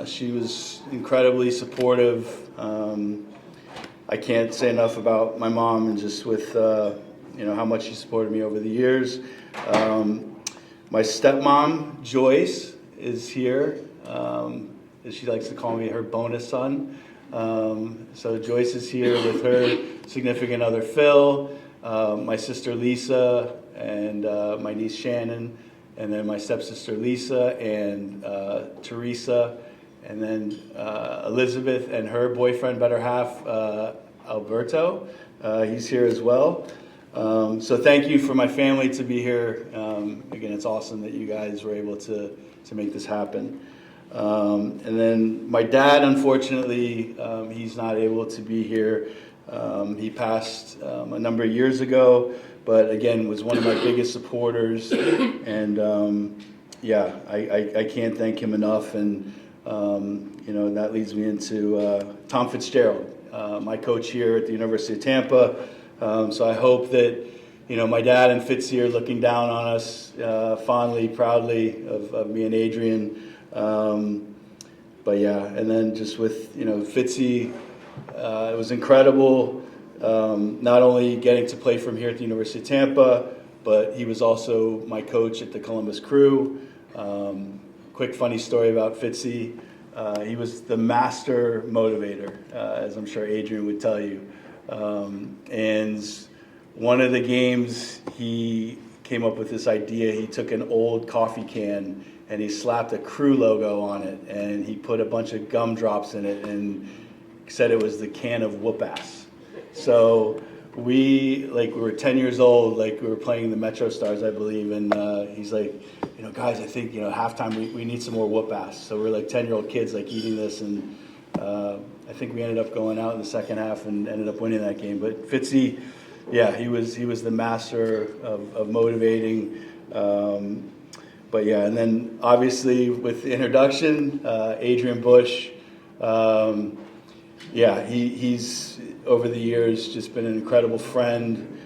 She was incredibly supportive. I can't say enough about my mom, and just with how much she supported me over the years. My stepmom, Joyce, is here. She likes to call me her bonus son. So Joyce is here with her significant other, Phil, my sister Lisa, and my niece Shannon, and then my stepsister Lisa, and Teresa, and then Elizabeth and her boyfriend, better half, Alberto. He's here as well. So thank you for my family to be here. Again, it's awesome that you guys were able to make this happen. And then my dad, unfortunately, he's not able to be here. He passed a number of years ago, but again, was one of my biggest supporters. And I can't thank him enough. And that leads me into Tom Fitzgerald, my coach here at the University of Tampa. So I hope that my dad and Fitzy are looking down on us fondly, proudly of me and Adrian. But yeah, and then just with, Fitzy, it was incredible. Not only getting to play from here at the University of Tampa, but he was also my coach at the Columbus Crew. Quick funny story about Fitzy. He was the master motivator, as I'm sure Adrian would tell you. And one of the games, he came up with this idea. He took an old coffee can and he slapped a Crew logo on it, and he put a bunch of gumdrops in it and said it was the can of whoop-ass. So we were 10 years old, we were playing the Metro Stars, I believe, and he's like, guys, I think, halftime we need some more whoop-ass. So we're 10-year-old kids eating this, and I think we ended up going out in the second half and ended up winning that game. But Fitzy, yeah, he was the master of motivating. But yeah, and then obviously with the introduction, Adrian Bush, he's over the years just been an incredible friend,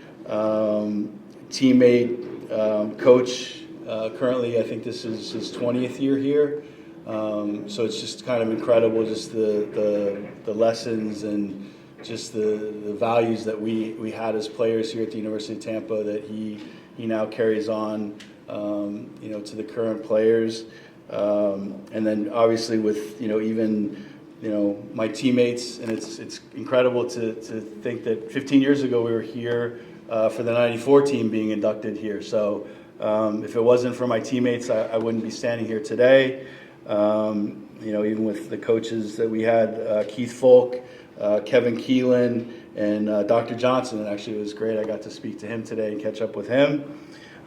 teammate, coach. Currently, I think this is his 20th year here. So it's just kind of incredible, just the lessons and just the values that we had as players here at the University of Tampa that he now carries on, to the current players. And then obviously with, even, my teammates, and it's incredible to think that 15 years ago we were here for the 94 team being inducted here. So if it wasn't for my teammates, I wouldn't be standing here today. Even with the coaches that we had, Keith Folk, Kevin Keelan, and Dr. Johnson. And actually it was great. I got to speak to him today and catch up with him.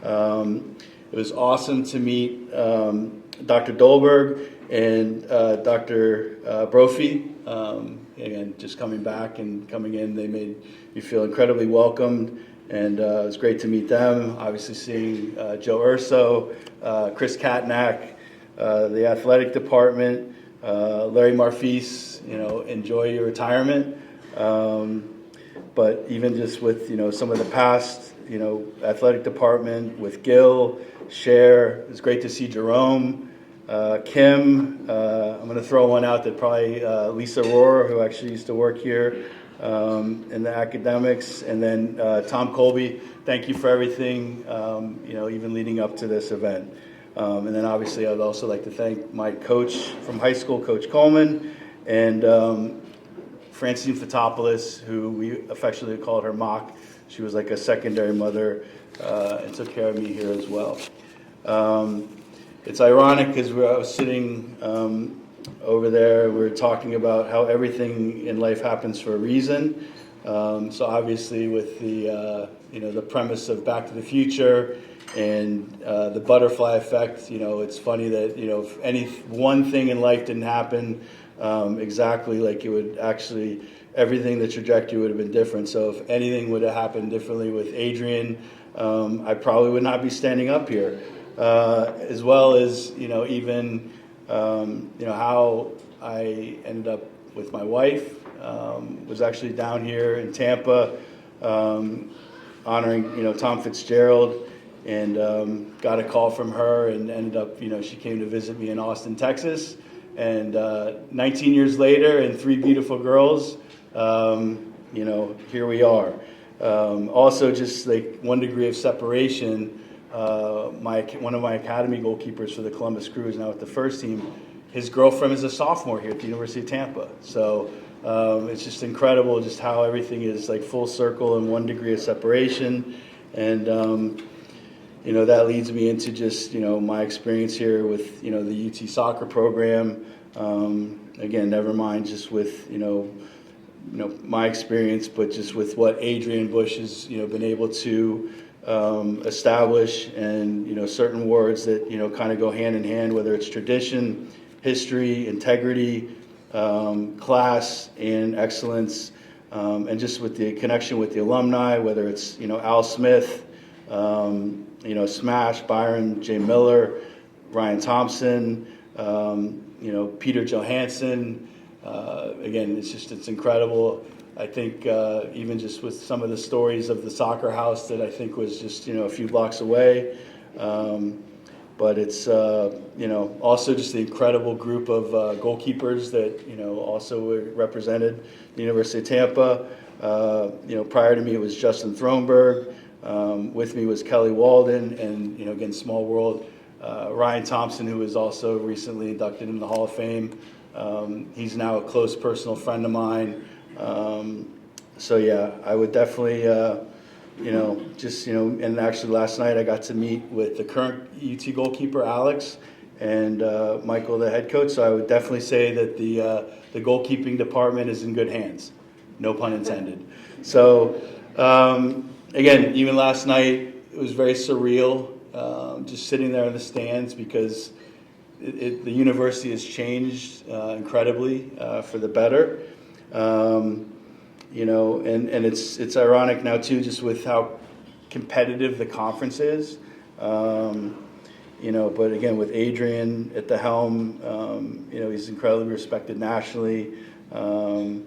It was awesome to meet Dr. Dolberg and Dr. Brophy. Again, just coming back and coming in, they made me feel incredibly welcomed. And it was great to meet them. Obviously seeing Joe Urso, Chris Katnack, the athletic department, Larry Marfis, enjoy your retirement. But even just with, some of the past, athletic department with Gil, Cher, it was great to see Jerome, Kim. I'm going to throw one out that probably Lisa Rohrer, who actually used to work here in the academics, and then Tom Colby. Thank you for everything, even leading up to this event. And then obviously I'd also like to thank my coach from high school, Coach Coleman, and Francine Fotopoulos, who we affectionately called her Mock. She was like a secondary mother and took care of me here as well. It's ironic because I was sitting over there, we were talking about how everything in life happens for a reason. So obviously with the the premise of Back to the Future and the butterfly effect, it's funny that if any one thing in life didn't happen exactly like it would actually, everything, the trajectory would have been different. So if anything would have happened differently with Adrian, I probably would not be standing up here. As well as even how I ended up with my wife. Was actually down here in Tampa honoring Tom Fitzgerald, and got a call from her and ended up she came to visit me in Austin, Texas, and 19 years later and 3 beautiful girls, here we are. Also just like 1 degree of separation. One of my academy goalkeepers for the Columbus Crew is now with the first team. His girlfriend is a sophomore here at the University of Tampa. So it's just incredible just how everything is like full circle and 1 degree of separation. And, that leads me into just, my experience here with, the UT soccer program. Again, never mind just with, my experience, but just with what Adrian Bush has, been able to establish, and certain words that kind of go hand in hand, whether it's tradition, history, integrity, class, and excellence, and just with the connection with the alumni, whether it's Al Smith, Smash, Byron J. Miller, Ryan Thompson, Peter Johansson. Again, it's incredible. I think even just with some of the stories of the soccer house that I think was just a few blocks away, but it's also just the incredible group of goalkeepers that also were represented the University of Tampa. Prior to me it was Justin Thronberg. With me was Kelly Walden, and again, small world, Ryan Thompson, who was also recently inducted in the Hall of Fame. He's now a close personal friend of mine. So yeah, I would definitely. And actually last night I got to meet with the current UT goalkeeper, Alex, and Michael, the head coach. So I would definitely say that the goalkeeping department is in good hands, no pun intended. So again, even last night it was very surreal, just sitting there in the stands, because the university has changed incredibly for the better. And it's ironic now too, just with how competitive the conference is. But again, with Adrian at the helm, he's incredibly respected nationally. I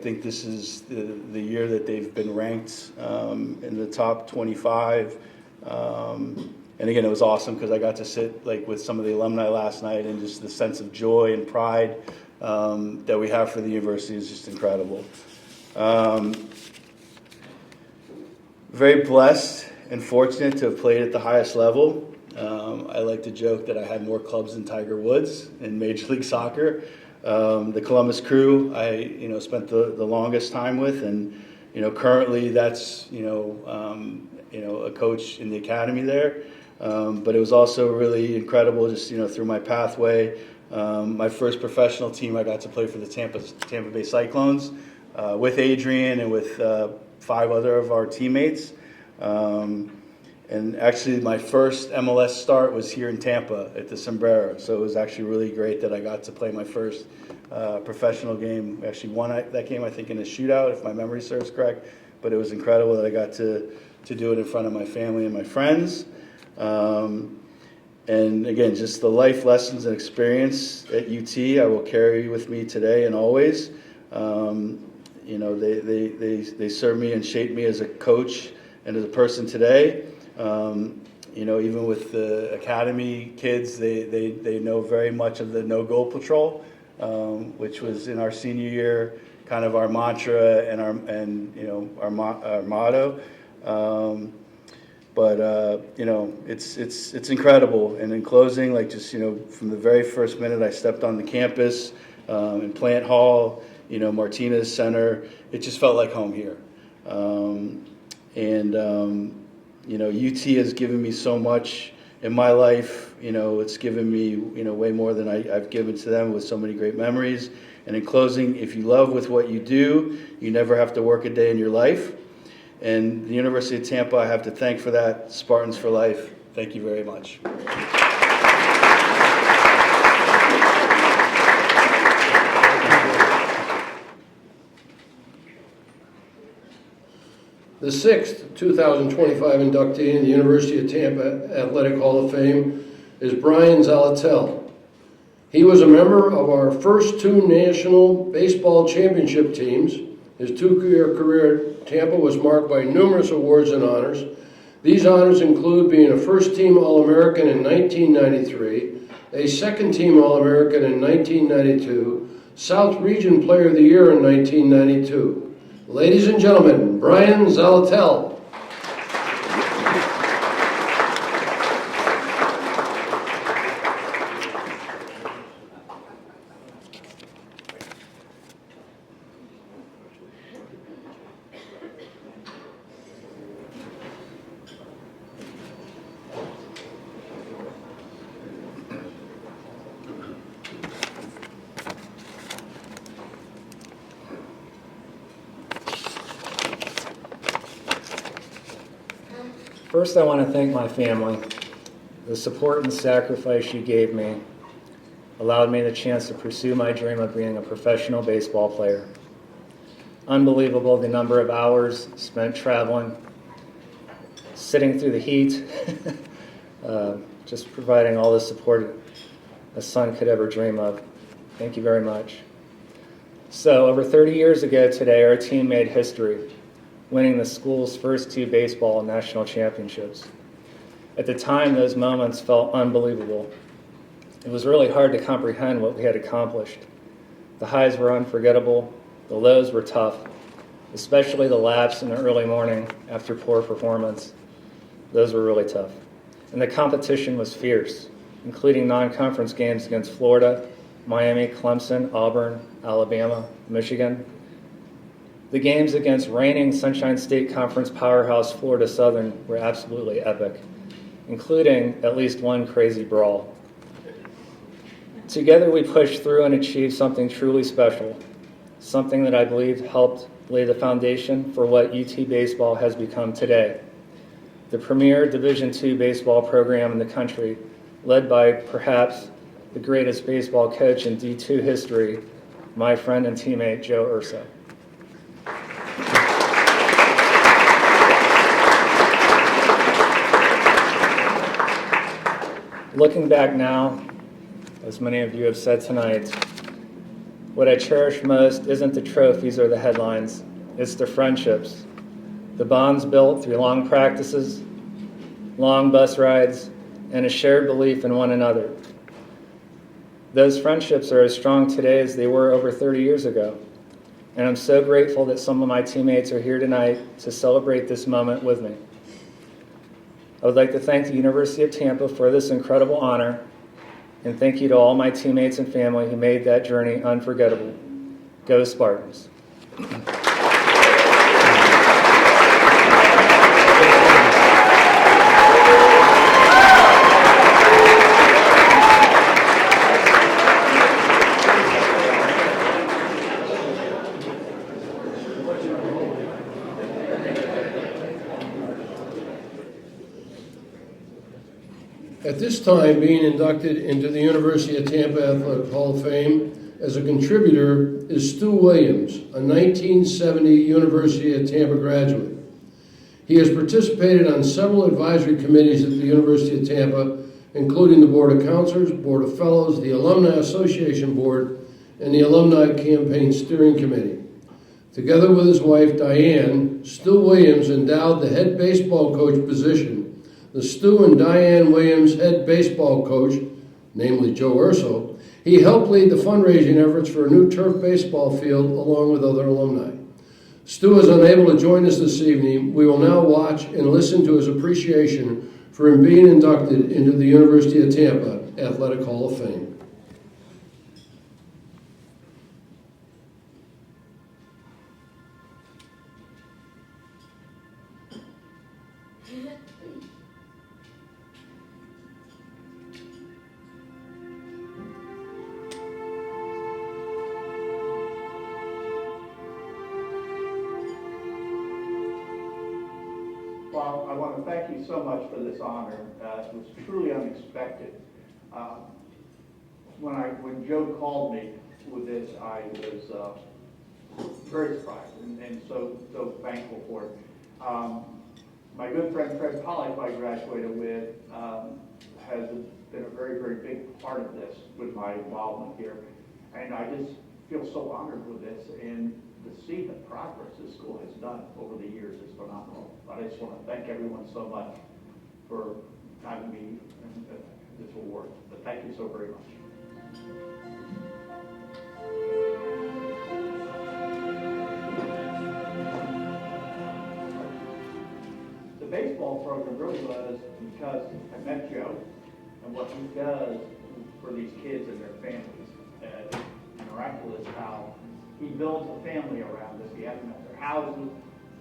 think this is the year that they've been ranked in the top 25. And again, it was awesome because I got to sit with some of the alumni last night, and just the sense of joy and pride that we have for the university is just incredible. Very blessed and fortunate to have played at the highest level. I like to joke that I had more clubs than Tiger Woods in Major League Soccer. The Columbus Crew, I spent the longest time with, and currently that's a coach in the academy there. But it was also really incredible just through my pathway. My first professional team, I got to play for the Tampa Bay Cyclones with Adrian and with 5 other of our teammates. And actually my first MLS start was here in Tampa at the Sombrero. So it was actually really great that I got to play my first professional game. We actually won that game, I think, in a shootout, if my memory serves correct. But it was incredible that I got to do it in front of my family and my friends. And again, just the life lessons and experience at UT, I will carry with me today and always. They serve me and shape me as a coach and as a person today. Even with the academy kids, they know very much of the no goal patrol, which was in our senior year, kind of our mantra and our motto. But it's incredible. And in closing, from the very first minute I stepped on the campus, in Plant Hall, Martinez Center, it just felt like home here. UT has given me so much in my life. It's given me way more than I've given to them, with so many great memories. And in closing, if you love with what you do, you never have to work a day in your life. And the University of Tampa, I have to thank for that. Spartans for life. Thank you very much. The 6th 2025 inductee in the University of Tampa Athletic Hall of Fame is Brian Zalatel. He was a member of our first 2 national baseball championship teams. His 2-year career at Tampa was marked by numerous awards and honors. These honors include being a first-team All-American in 1993, a second-team All-American in 1992, South Region Player of the Year in 1992. Ladies and gentlemen, Brian Zalatel. First, I want to thank my family. The support and sacrifice you gave me allowed me the chance to pursue my dream of being a professional baseball player. Unbelievable the number of hours spent traveling, sitting through the heat, just providing all the support a son could ever dream of. Thank you very much. So, over 30 years ago today, our team made history, winning the school's first 2 baseball national championships. At the time, those moments felt unbelievable. It was really hard to comprehend what we had accomplished. The highs were unforgettable, the lows were tough, especially the laps in the early morning after poor performance. Those were really tough. And the competition was fierce, including non-conference games against Florida, Miami, Clemson, Auburn, Alabama, Michigan. The games against reigning Sunshine State Conference powerhouse Florida Southern were absolutely epic, including at least one crazy brawl. Together we pushed through and achieved something truly special, something that I believe helped lay the foundation for what UT baseball has become today. The premier Division II baseball program in the country, led by perhaps the greatest baseball coach in D2 history, my friend and teammate Joe Urso. Looking back now, as many of you have said tonight, what I cherish most isn't the trophies or the headlines, it's the friendships, the bonds built through long practices, long bus rides, and a shared belief in one another. Those friendships are as strong today as they were over 30 years ago, and I'm so grateful that some of my teammates are here tonight to celebrate this moment with me. I would like to thank the University of Tampa for this incredible honor, and thank you to all my teammates and family who made that journey unforgettable. Go Spartans. At this time, being inducted into the University of Tampa Athletic Hall of Fame as a contributor is Stu Williams, a 1970 University of Tampa graduate. He has participated on several advisory committees at the University of Tampa, including the Board of Counselors, Board of Fellows, the Alumni Association Board, and the Alumni Campaign Steering Committee. Together with his wife, Diane, Stu Williams endowed the head baseball coach position. The Stu and Diane Williams head baseball coach, namely Joe Urso, he helped lead the fundraising efforts for a new turf baseball field along with other alumni. Stu is unable to join us this evening. We will now watch and listen to his appreciation for him being inducted into the University of Tampa Athletic Hall of Fame. Well, I want to thank you so much for this honor. It was truly unexpected. When Joe called me with this, I was very surprised and so thankful for it. My good friend Fred Pollack, who I graduated with, has been a very, very big part of this with my involvement here. And I just feel so honored with this, and to see the progress this school has done over the years is phenomenal. I just want to thank everyone so much for having me this award. But thank you so very much. The baseball program really was because I met Joe and what he does for these kids and their families. It's miraculous how he builds a family around this. He has them at their houses,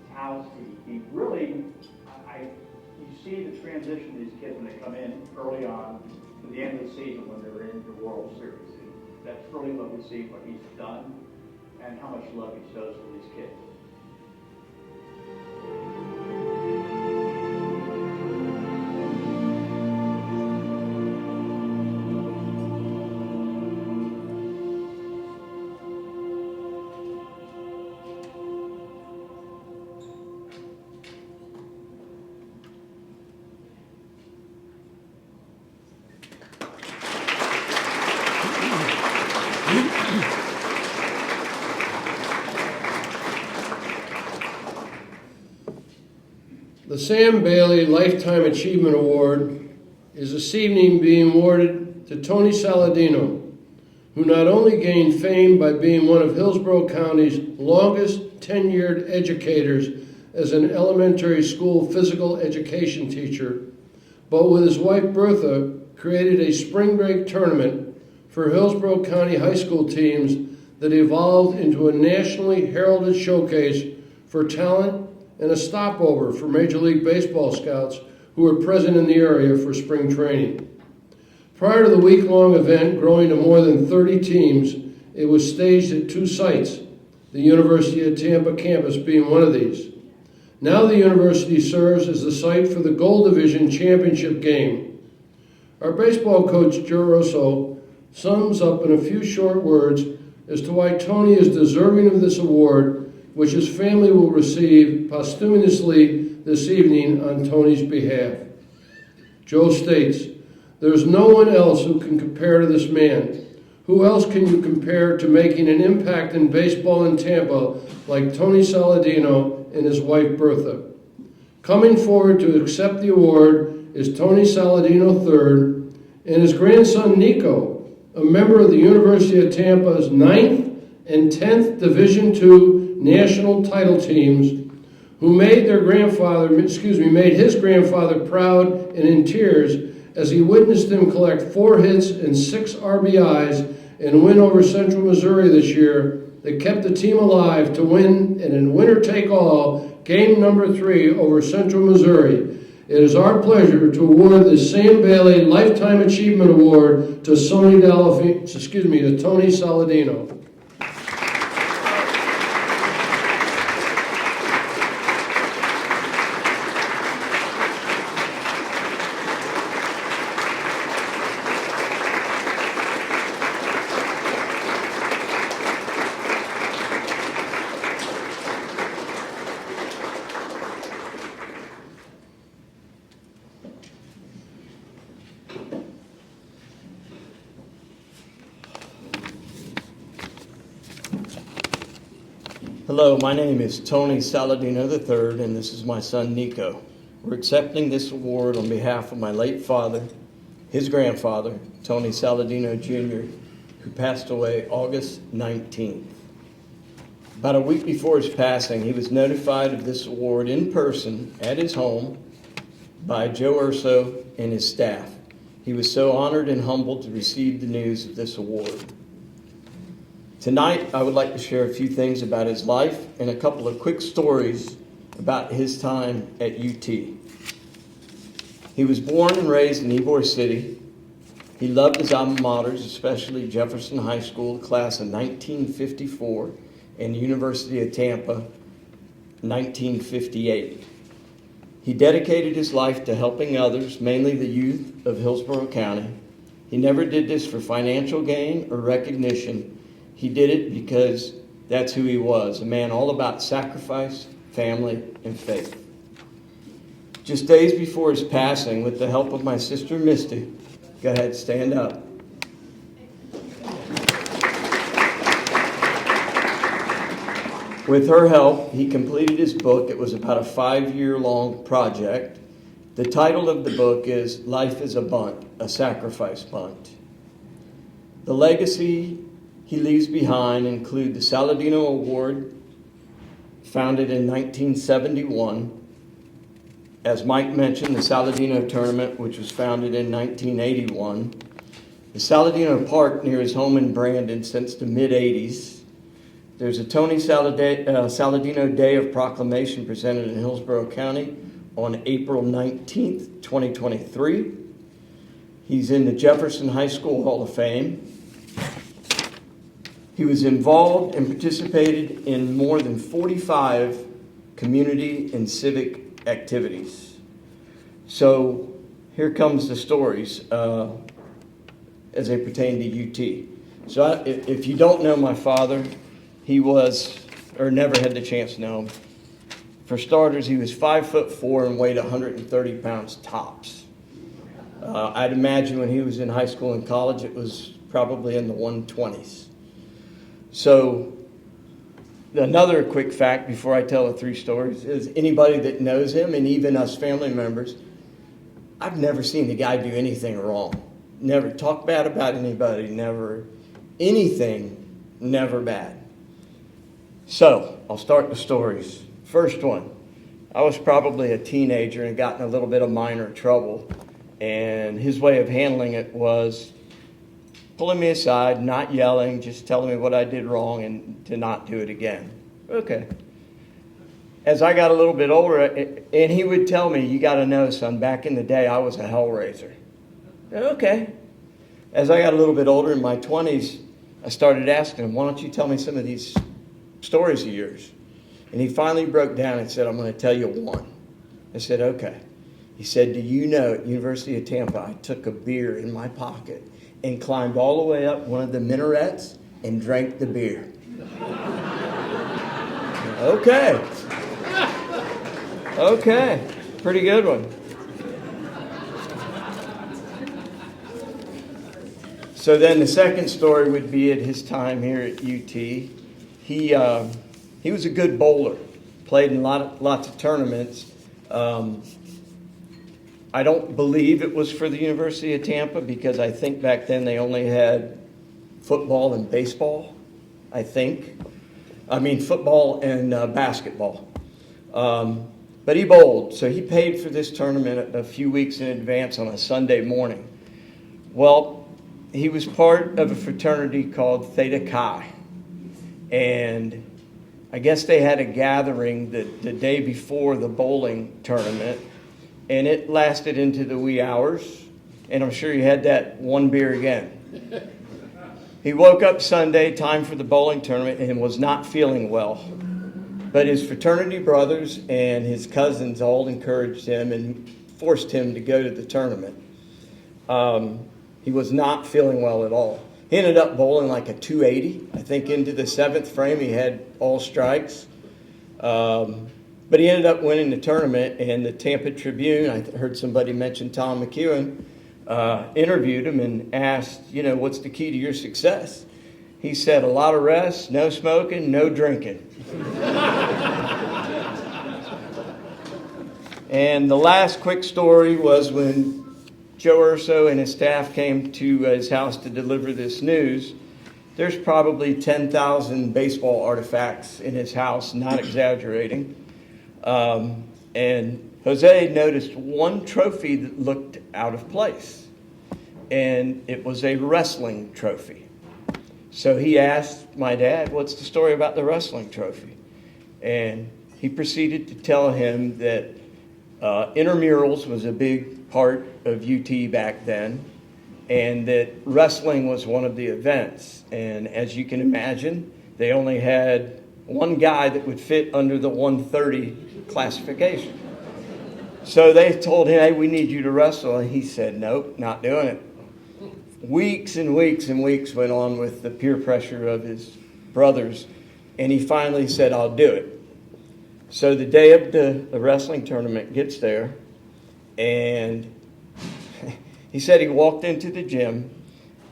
his house. He really, you see the transition of these kids when they come in early on to the end of the season when they're in the World Series. And that's really what we see, what he's done and how much love he shows for these kids. The Sam Bailey Lifetime Achievement Award is this evening being awarded to Tony Saladino, who not only gained fame by being one of Hillsborough County's longest tenured educators as an elementary school physical education teacher, but with his wife Bertha created a spring break tournament for Hillsborough County high school teams that evolved into a nationally heralded showcase for talent and a stopover for Major League Baseball scouts who were present in the area for spring training. Prior to the week-long event growing to more than 30 teams, it was staged at 2 sites, the University of Tampa campus being one of these. Now the university serves as the site for the Gold Division Championship game. Our baseball coach, Joe Russo, sums up in a few short words as to why Tony is deserving of this award, which his family will receive posthumously this evening on Tony's behalf. Joe states, "There's no one else who can compare to this man. Who else can you compare to making an impact in baseball in Tampa like Tony Saladino and his wife Bertha?" Coming forward to accept the award is Tony Saladino III and his grandson Nico, a member of the University of Tampa's 9th and 10th Division II national title teams, who made his grandfather proud and in tears as he witnessed him collect 4 hits and 6 RBIs and win over Central Missouri this year that kept the team alive to win in a winner-take-all game number 3 over Central Missouri. It is our pleasure to award the Sam Bailey Lifetime Achievement Award to Tony Saladino. Hello, my name is Tony Saladino III, and this is my son Nico. We're accepting this award on behalf of my late father, his grandfather, Tony Saladino Jr., who passed away August 19th. About a week before his passing, he was notified of this award in person at his home by Joe Urso and his staff. He was so honored and humbled to receive the news of this award. Tonight, I would like to share a few things about his life and a couple of quick stories about his time at UT. He was born and raised in Ybor City. He loved his alma maters, especially Jefferson High School, class of 1954, and the University of Tampa, 1958. He dedicated his life to helping others, mainly the youth of Hillsborough County. He never did this for financial gain or recognition. He did it because that's who he was, a man all about sacrifice, family, and faith. Just days before his passing, with the help of my sister Misty, go ahead, stand up. With her help, he completed his book. It was about a 5-year-long project. The title of the book is Life is a Bunt, a Sacrifice Bunt. The legacy he leaves behind include the Saladino Award, founded in 1971. As Mike mentioned, the Saladino Tournament, which was founded in 1981. The Saladino Park near his home in Brandon since the mid-'80s. There's a Tony Saladino Day of Proclamation presented in Hillsborough County on April 19th, 2023. He's in the Jefferson High School Hall of Fame. He was involved and participated in more than 45 community and civic activities. So here comes the stories as they pertain to UT. So if you don't know my father, he was, or never had the chance to know him. For starters, he was 5'4" and weighed 130 pounds tops. I'd imagine when he was in high school and college, it was probably in the 120s. So another quick fact before I tell the 3 stories is anybody that knows him, and even us family members, I've never seen the guy do anything wrong. Never talk bad about anybody, never anything, never bad. So, I'll start the stories. First one, I was probably a teenager and got in a little bit of minor trouble. And his way of handling it was pulling me aside, not yelling, just telling me what I did wrong and to not do it again. Okay. As I got a little bit older, and he would tell me, you got to know, son, back in the day, I was a hellraiser. Okay. As I got a little bit older, in my 20s, I started asking him, why don't you tell me some of these stories of yours? And he finally broke down and said, I'm going to tell you one. I said, okay. He said, do you know at University of Tampa, I took a beer in my pocket and climbed all the way up one of the minarets and drank the beer. Okay. Okay. Pretty good one. So then the second story would be at his time here at UT. He was a good bowler, played in lots of tournaments. I don't believe it was for the University of Tampa because I think back then they only had football and baseball, I think. I mean football and basketball. But he bowled, so he paid for this tournament a few weeks in advance on a Sunday morning. Well, he was part of a fraternity called Theta Chi. And I guess they had a gathering the day before the bowling tournament. And it lasted into the wee hours. And I'm sure he had that one beer again. He woke up Sunday, time for the bowling tournament, and was not feeling well. But his fraternity brothers and his cousins all encouraged him and forced him to go to the tournament. He was not feeling well at all. He ended up bowling like a 280. I think into the 7th frame he had all strikes. But he ended up winning the tournament, and the Tampa Tribune, I heard somebody mention Tom McEwen, interviewed him and asked, what's the key to your success? He said, a lot of rest, no smoking, no drinking. And the last quick story was when Joe Urso and his staff came to his house to deliver this news. There's probably 10,000 baseball artifacts in his house, not exaggerating. And Jose noticed one trophy that looked out of place, and it was a wrestling trophy. So he asked my dad, what's the story about the wrestling trophy? And he proceeded to tell him that intramurals was a big part of UT back then, and that wrestling was one of the events. And as you can imagine, they only had one guy that would fit under the 130 classification. So they told him, hey, we need you to wrestle. And he said, nope, not doing it. Weeks and weeks and weeks went on with the peer pressure of his brothers. And he finally said, I'll do it. So the day of the wrestling tournament gets there. And he said he walked into the gym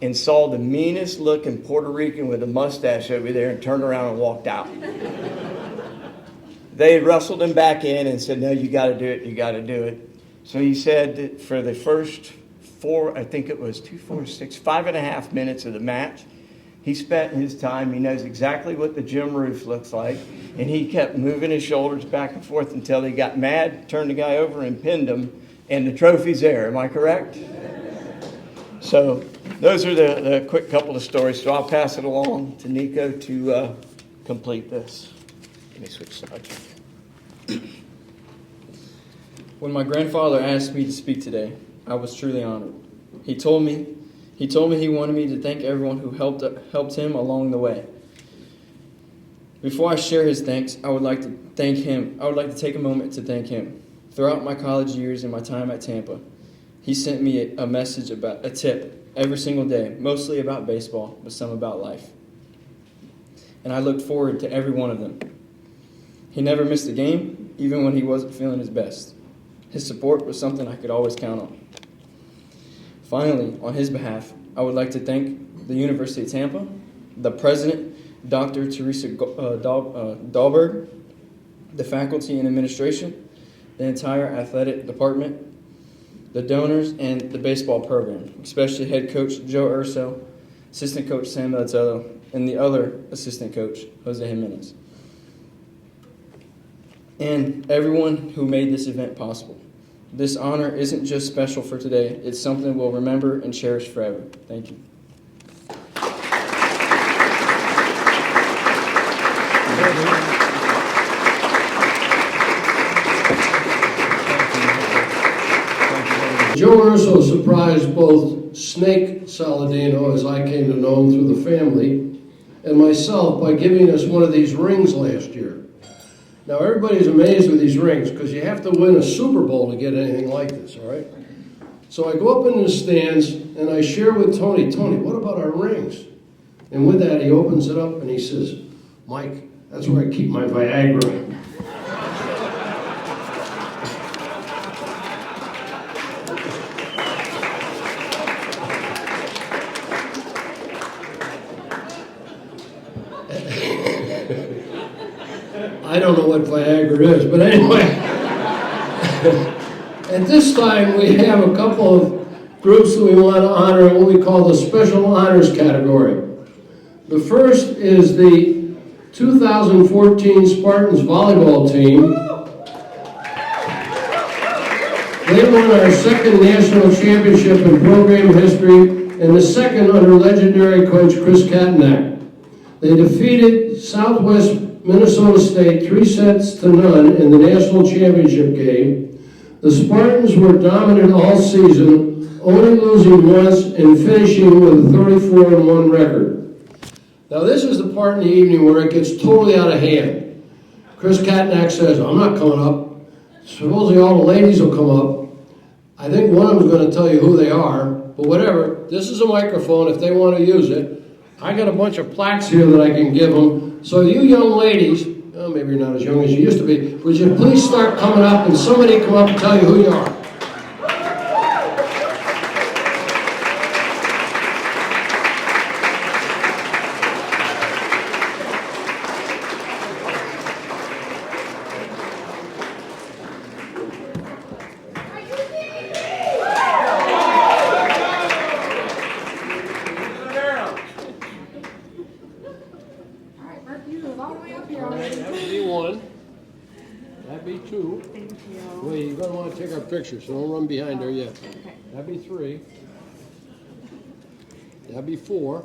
and saw the meanest looking Puerto Rican with a mustache over there and turned around and walked out. They wrestled him back in and said, no, you got to do it, you got to do it. So he said that for the first 5.5 minutes of the match, he spent his time, he knows exactly what the gym roof looks like, and he kept moving his shoulders back and forth until he got mad, turned the guy over and pinned him, and the trophy's there. Am I correct? So those are the quick couple of stories. So I'll pass it along to Nico to complete this. Let me switch sides. When my grandfather asked me to speak today, I was truly honored. He told me he wanted me to thank everyone who helped him along the way. Before I share his thanks, I would like to thank him. I would like to take a moment to thank him. Throughout my college years and my time at Tampa, he sent me a message about a tip every single day, mostly about baseball, but some about life. And I looked forward to every one of them. He never missed a game, even when he wasn't feeling his best. His support was something I could always count on. Finally, on his behalf, I would like to thank the University of Tampa, the president, Dr. Teresa Dahlberg, the faculty and administration, the entire athletic department, the donors, and the baseball program, especially head coach Joe Urso, assistant coach Sam Mazzello, and the other assistant coach, Jose Jimenez. And everyone who made this event possible. This honor isn't just special for today, it's something we'll remember and cherish forever. Thank you. Joe Urso surprised both Snake Saladino, as I came to know him through the family, and myself by giving us one of these rings last year. Now everybody's amazed with these rings because you have to win a Super Bowl to get anything like this, all right? So I go up in the stands and I share with Tony, what about our rings? And with that he opens it up and he says, Mike, that's where I keep my Viagra. I don't know what Viagra is, but anyway. At this time, we have a couple of groups that we want to honor in what we call the Special Honors category. The first is the 2014 Spartans volleyball team. They won our second national championship in program history and the second under legendary coach Chris Katnack. They defeated Southwest Minnesota State 3-0 in the national championship game. The Spartans were dominant all season, only losing once and finishing with a 34-1 record. Now this is the part in the evening where it gets totally out of hand. Chris Katnack says, I'm not coming up. Supposedly all the ladies will come up. I think one of them is going to tell you who they are, but whatever. This is a microphone if they want to use it. I got a bunch of plaques here that I can give them. So you young ladies, well, maybe you're not as young as you used to be, would you please start coming up and somebody come up and tell you who you are? Picture, so don't run behind her yet. Okay. That'd be 3. That'd be 4.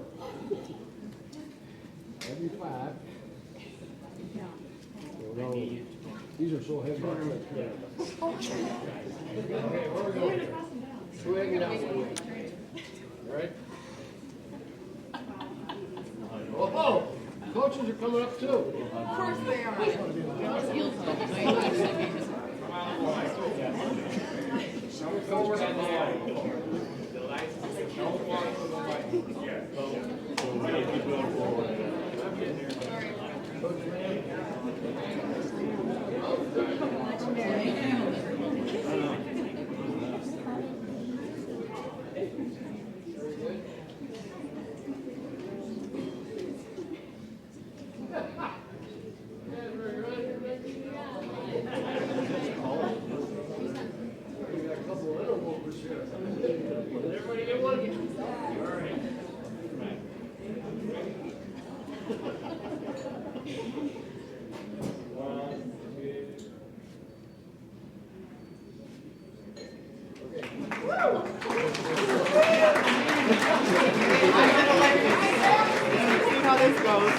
That'd be 5. No, these are so heavy. Okay, where are we going? We're hanging out one way. All right? Oh, coaches are coming up too. Of course they are. Forward and everybody get one? All right. How this goes.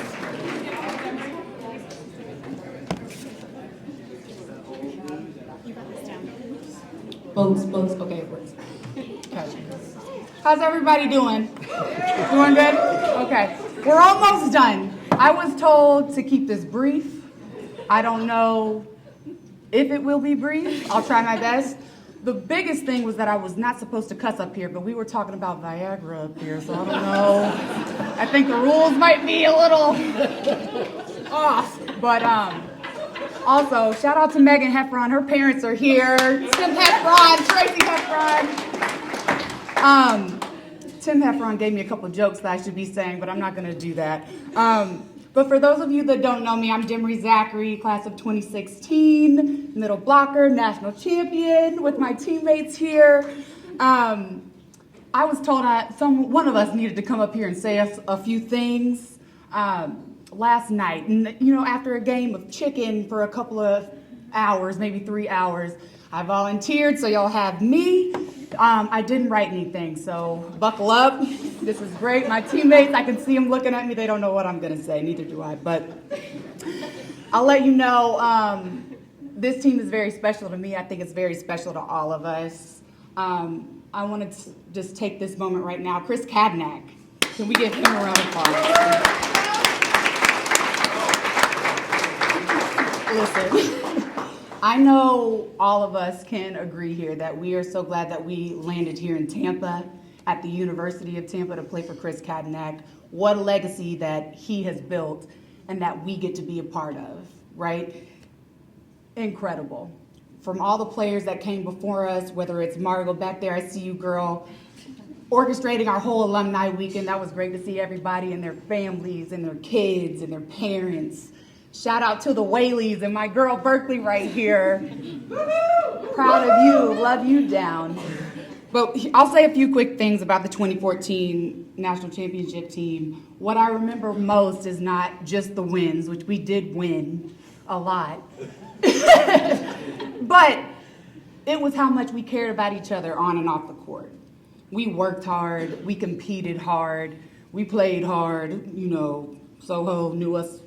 Bunks, okay, it works. Okay. How's everybody doing? Doing good? Okay. We're almost done. I was told to keep this brief. I don't know if it will be brief. I'll try my best. The biggest thing was that I was not supposed to cuss up here, but we were talking about Viagra up here, so I don't know. I think the rules might be a little off. But also, shout out to Megan Heffron. Her parents are here. Tim Heffron, Tracy Heffron. Tim Heffron gave me a couple of jokes that I should be saying, but I'm not going to do that. But for those of you that don't know me, I'm Demery Zachary, class of 2016, middle blocker, national champion with my teammates here. I was told one of us needed to come up here and say a few things last night. And, after a game of chicken for a couple of hours, maybe 3 hours, I volunteered, so y'all have me. I didn't write anything, so buckle up. This is great. My teammates, I can see them looking at me. They don't know what I'm going to say. Neither do I. But I'll let you know, this team is very special to me. I think it's very special to all of us. I want to just take this moment right now. Chris Kadnack. Can we give him a round of applause? Listen. I know all of us can agree here that we are so glad that we landed here in Tampa at the University of Tampa to play for Chris Kadnack. What a legacy that he has built and that we get to be a part of, right? Incredible. From all the players that came before us, whether it's Margot back there, I see you, girl, orchestrating our whole alumni weekend. That was great to see everybody and their families and their kids and their parents. Shout out to the Whaleys and my girl Berkeley right here. Proud of you, love you down. But I'll say a few quick things about the 2014 National Championship team. What I remember most is not just the wins, which we did win a lot, but it was how much we cared about each other on and off the court. We worked hard, we competed hard, we played hard, Soho knew us.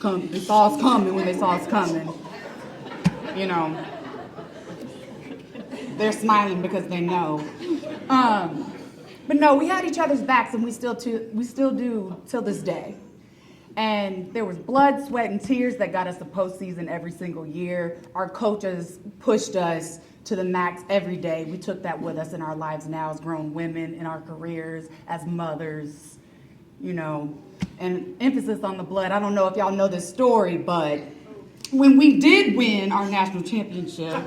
They saw us coming when they saw us coming. They're smiling because they know. But no, we had each other's backs, and we still do till this day. And there was blood, sweat, and tears that got us the postseason every single year. Our coaches pushed us to the max every day. We took that with us in our lives now as grown women, in our careers, as mothers, and emphasis on the blood. I don't know if y'all know this story, but when we did win our national championship,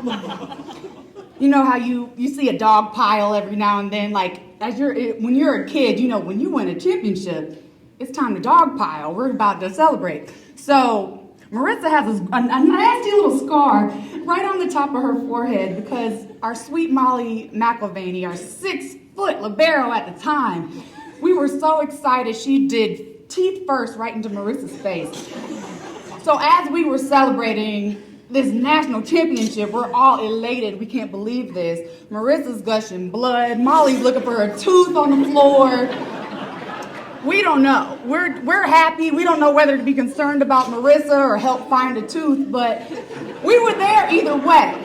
you know how you see a dog pile every now and then, like when you're a kid, when you win a championship, it's time to dog pile. We're about to celebrate. So Marissa has a nasty little scar right on the top of her forehead because our sweet Molly McIlvaney, our 6-foot libero at the time, we were so excited she did teeth first right into Marissa's face. So as we were celebrating this national championship, we're all elated. We can't believe this. Marissa's gushing blood. Molly's looking for her tooth on the floor. We don't know. We're happy. We don't know whether to be concerned about Marissa or help find a tooth, but we were there either way.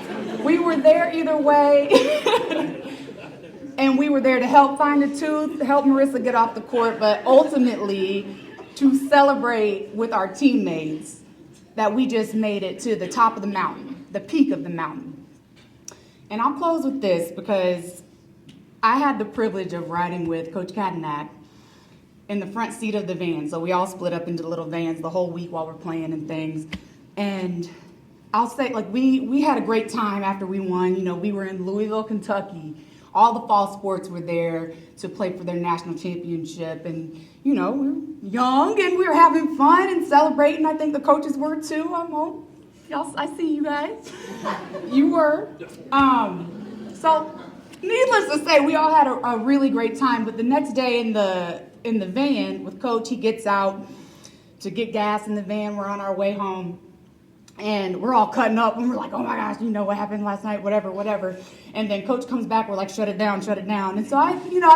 And we were there to help find a tooth, help Marissa get off the court, but ultimately to celebrate with our teammates that we just made it to the top of the mountain, the peak of the mountain. And I'll close with this because I had the privilege of riding with Coach Kadnack in the front seat of the van. So we all split up into little vans the whole week while we're playing and things. And I'll say, we had a great time after we won. We were in Louisville, Kentucky. All the fall sports were there to play for their national championship. And, we were young and we were having fun and celebrating. I think the coaches were too. I see you guys. You were. So needless to say, we all had a really great time. But the next day in the van with Coach, he gets out to get gas in the van. We're on our way home. And we're all cutting up, and we're like, oh my gosh, what happened last night, whatever. And then Coach comes back, we're like, shut it down. And so I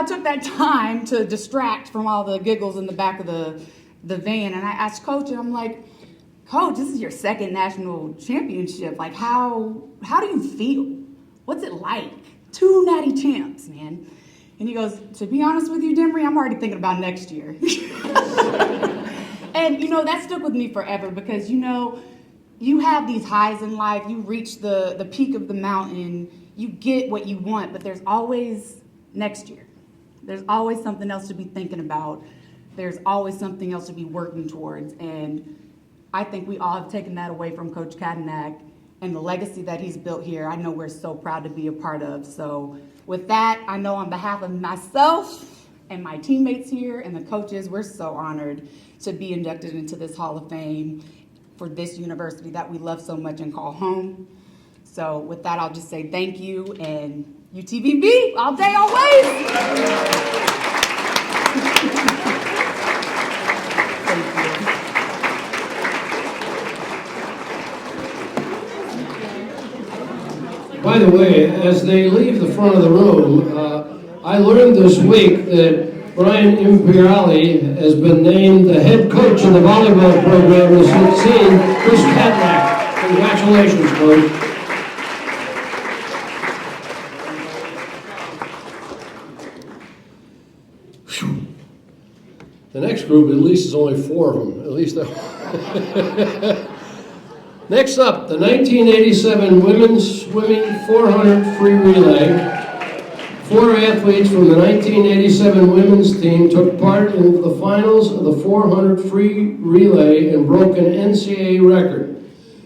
took that time to distract from all the giggles in the back of the van. And I asked Coach, and I'm like, Coach, this is your second national championship. Like, how do you feel? What's it like? 2 natty champs, man. And he goes, to be honest with you, Demery, I'm already thinking about next year. And, that stuck with me forever because, you have these highs in life, you reach the peak of the mountain, you get what you want, but there's always next year. There's always something else to be thinking about. There's always something else to be working towards. And I think we all have taken that away from Coach Kadnack and the legacy that he's built here. I know we're so proud to be a part of. So with that, I know on behalf of myself And my teammates here and the coaches, we're so honored to be inducted into this Hall of Fame for this university that we love so much and call home. So with that, I'll just say thank you, and UTVB all day, always. By the way, as they leave the front of the room, I learned this week that Brian Imperiali has been named the head coach of the volleyball program to succeed Chris Cadillac. Congratulations, coach. Whew. The next group, at least, is only 4 of them. At least. Next up, the 1987 Women's Swimming 400 Free Relay. 4 athletes from the 1987 women's team took part in the finals of the 400 Free Relay and broke an NCAA record.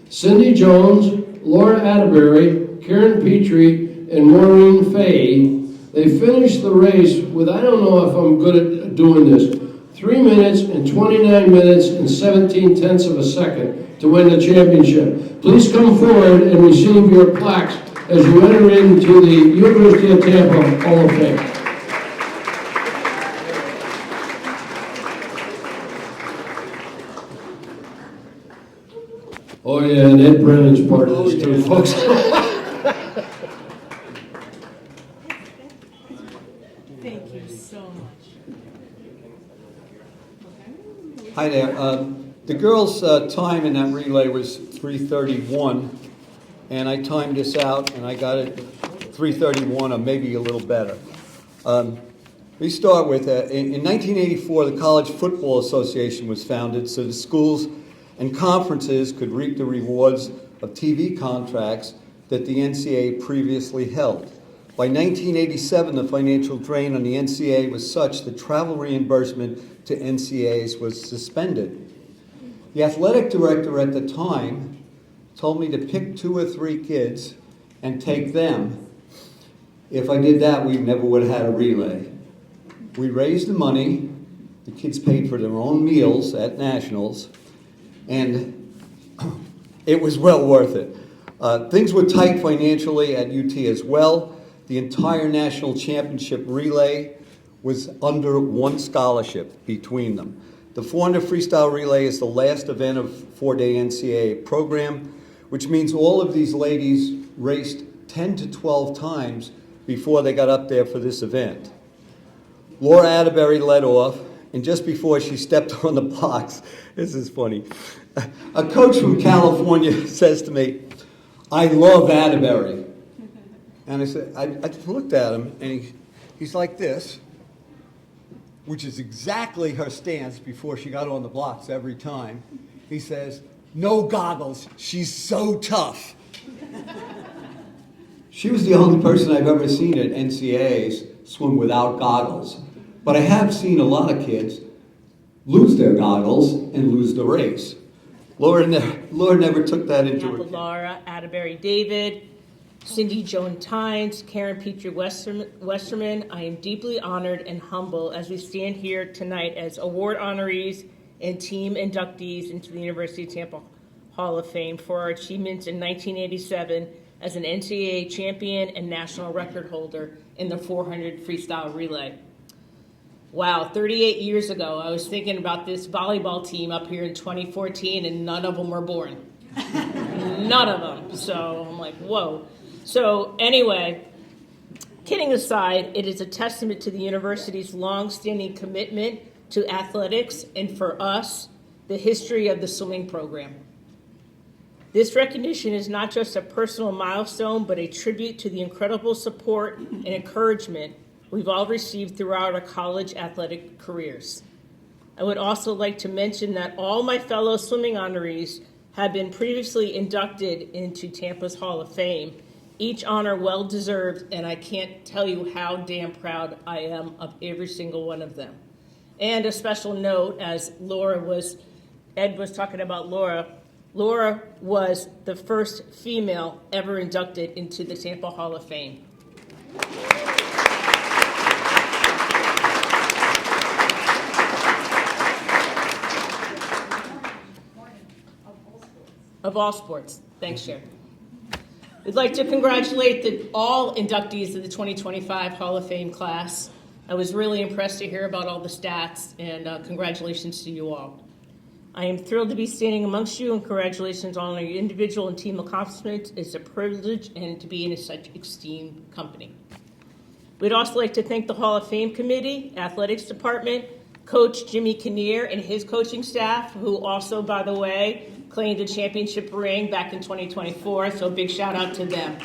Cindy Jones, Laura Atterbury, Karen Petrie, and Maureen Fay. They finished the race with, I don't know if I'm good at doing this, 3 minutes and 29 minutes and 17/10 of a second to win the championship. Please come forward and receive your plaques as you enter into the University of Tampa Hall of Fame. Oh yeah, and Ed Brennan's part of this too, folks. Thank you so much. Hi there. The girls' time in that relay was 3:31, and I timed this out, and I got it 3:31 or maybe a little better. We start with, in 1984, the College Football Association was founded so the schools and conferences could reap the rewards of TV contracts that the NCAA previously held. By 1987, the financial drain on the NCAA was such that travel reimbursement to NCAAs was suspended. The athletic director at the time told me to pick 2 or 3 kids and take them. If I did that, we never would have had a relay. We raised the money, the kids paid for their own meals at Nationals, and it was well worth it. Things were tight financially at UT as well. The entire national championship relay was under 1 scholarship between them. The 400 freestyle relay is the last event of 4-day NCAA program, which means all of these ladies raced 10 to 12 times before they got up there for this event. Laura Atterbury led off, and just before she stepped on the box, this is funny, a coach from California says to me, "I love Atterbury." And I said, I just looked at him, and he's like this, which is exactly her stance before she got on the blocks every time. He says, "No goggles, she's so tough." She was the only person I've ever seen at NCAAs swim without goggles. But I have seen a lot of kids lose their goggles and lose the race. Laura never took that into account. Laura Atterbury David, Cindy Joan Tynes, Karen Petrie Westerman, I am deeply honored and humble as we stand here tonight as award honorees and team inductees into the University of Tampa Hall of Fame for our achievements in 1987 as an NCAA champion and national record holder in the 400 freestyle relay. Wow, 38 years ago, I was thinking about this volleyball team up here in 2014, and none of them were born. None of them. So I'm like, whoa. So anyway, kidding aside, it is a testament to the university's long-standing commitment to athletics and, for us, the history of the swimming program. This recognition is not just a personal milestone, but a tribute to the incredible support and encouragement we've all received throughout our college athletic careers. I would also like to mention that all my fellow swimming honorees have been previously inducted into Tampa's Hall of Fame. Each honor well-deserved, and I can't tell you how damn proud I am of every single one of them. And a special note, as Ed was talking about Laura was the first female ever inducted into the Tampa Hall of Fame. of all sports. Thanks, Chair. We'd like to congratulate all inductees of the 2025 Hall of Fame class. I was really impressed to hear about all the stats, and congratulations to you all. I am thrilled to be standing amongst you, and congratulations on your individual and team accomplishments. It's a privilege and to be in such esteemed company. We'd also like to thank the Hall of Fame Committee, Athletics Department, Coach Jimmy Kinnear and his coaching staff, who also, by the way, claimed a championship ring back in 2024, so a big shout out to them.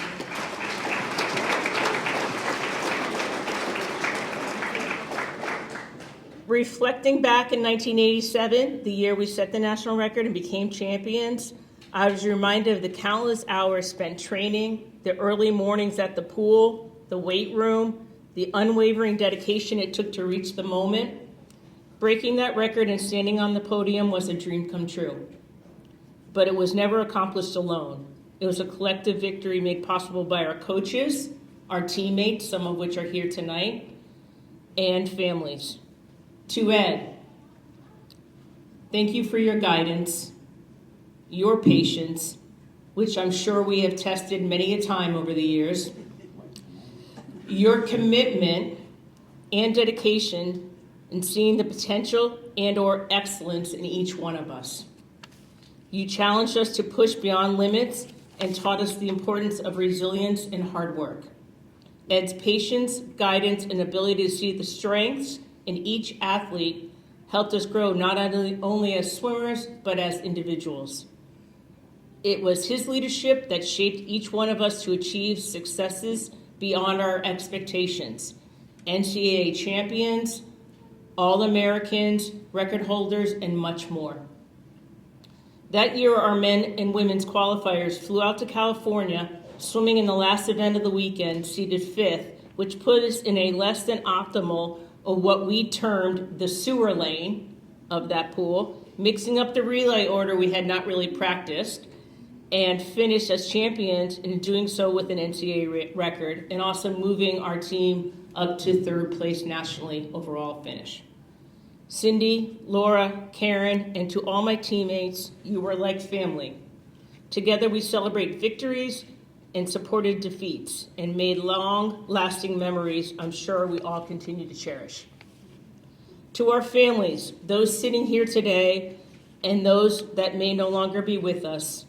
Reflecting back in 1987, the year we set the national record and became champions, I was reminded of the countless hours spent training, the early mornings at the pool, the weight room, the unwavering dedication it took to reach the moment. Breaking that record and standing on the podium was a dream come true. But it was never accomplished alone. It was a collective victory made possible by our coaches, our teammates, some of which are here tonight, and families. To Ed, thank you for your guidance, your patience, which I'm sure we have tested many a time over the years, your commitment and dedication in seeing the potential and/or excellence in each one of us. You challenged us to push beyond limits and taught us the importance of resilience and hard work. Ed's patience, guidance, and ability to see the strengths in each athlete helped us grow not only as swimmers, but as individuals. It was his leadership that shaped each one of us to achieve successes beyond our expectations. NCAA champions, All-Americans, record holders, and much more. That year, our men and women's qualifiers flew out to California, swimming in the last event of the weekend, seated 5th, which put us in a less than optimal of what we termed the sewer lane of that pool, mixing up the relay order we had not really practiced, and finished as champions in doing so with an NCAA record, and also moving our team up to 3rd place nationally overall finish. Cindy, Laura, Karen, and to all my teammates, you were like family. Together we celebrate victories and supported defeats and made long-lasting memories I'm sure we all continue to cherish. To our families, those sitting here today and those that may no longer be with us,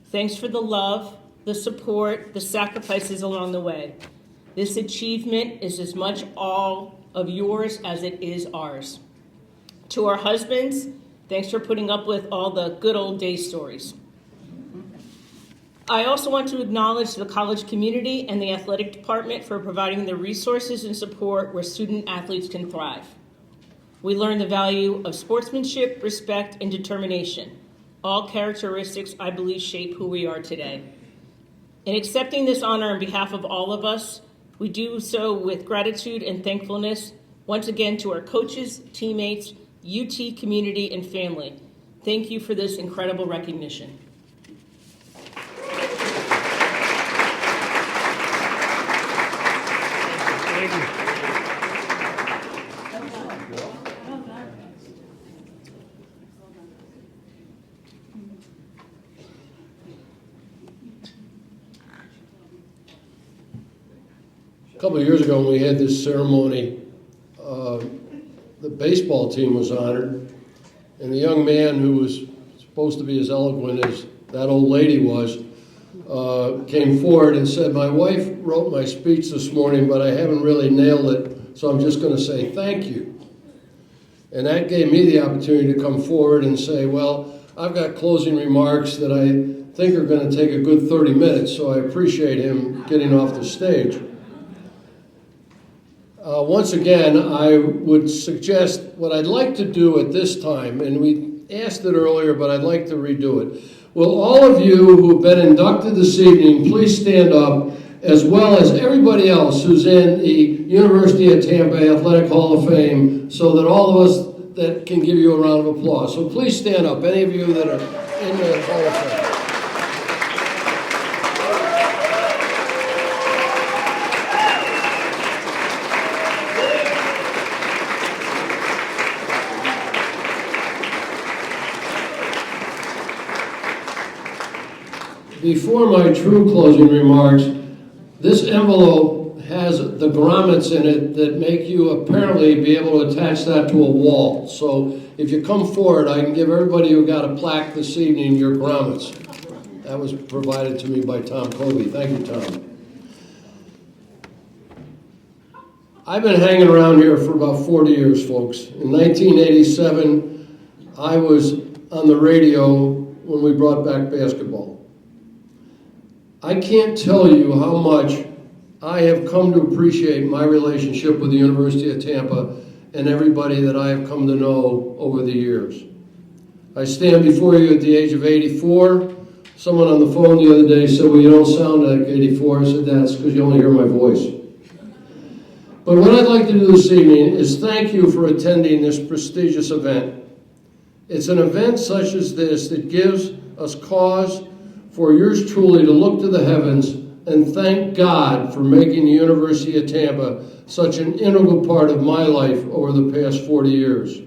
thanks for the love, the support, the sacrifices along the way. This achievement is as much all of yours as it is ours. To our husbands, thanks for putting up with all the good old day stories. I also want to acknowledge the college community and the athletic department for providing the resources and support where student athletes can thrive. We learn the value of sportsmanship, respect, and determination, all characteristics I believe shape who we are today. In accepting this honor on behalf of all of us, we do so with gratitude and thankfulness once again to our coaches, teammates, UT community, and family. Thank you for this incredible recognition. A couple of years ago when we had this ceremony, the baseball team was honored, and the young man who was supposed to be as eloquent as that old lady was came forward and said, "My wife wrote my speech this morning, but I haven't really nailed it, so I'm just going to say thank you." And that gave me the opportunity to come forward and say, well, I've got closing remarks that I think are going to take a good 30 minutes, so I appreciate him getting off the stage. Once again, I would suggest what I'd like to do at this time, and we asked it earlier, but I'd like to redo it. Will all of you who have been inducted this evening please stand up, as well as everybody else who's in the University of Tampa Athletic Hall of Fame, so that all of us that can give you a round of applause. So please stand up, any of you that are in the Hall of Fame. before my true closing remarks, this envelope has the grommets in it that make you apparently be able to attach that to a wall. So if you come forward, I can give everybody who got a plaque this evening your grommets. That was provided to me by Tom Colby. Thank you, Tom. I've been hanging around here for about 40 years, folks. In 1987, I was on the radio when we brought back basketball. I can't tell you how much I have come to appreciate my relationship with the University of Tampa and everybody that I have come to know over the years. I stand before you at the age of 84. Someone on the phone the other day said, well, you don't sound like 84. I said, that's because you only hear my voice. But what I'd like to do this evening is thank you for attending this prestigious event. It's an event such as this that gives us cause for yours truly to look to the heavens and thank God for making the University of Tampa such an integral part of my life over the past 40 years.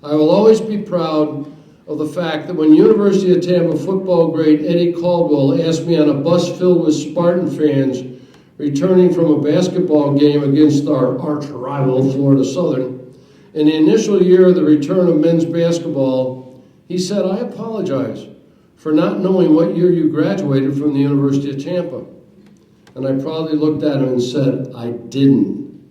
I will always be proud of the fact that when University of Tampa football great Eddie Caldwell asked me on a bus filled with Spartan fans returning from a basketball game against our arch rival, Florida Southern, in the initial year of the return of men's basketball, he said, I apologize for not knowing what year you graduated from the University of Tampa. And I proudly looked at him and said, I didn't.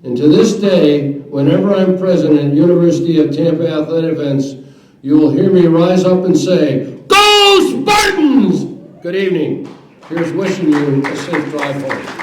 And to this day, whenever I'm present at University of Tampa athletic events, you will hear me rise up and say, Go Spartans! Good evening. Here's wishing you a safe drive home.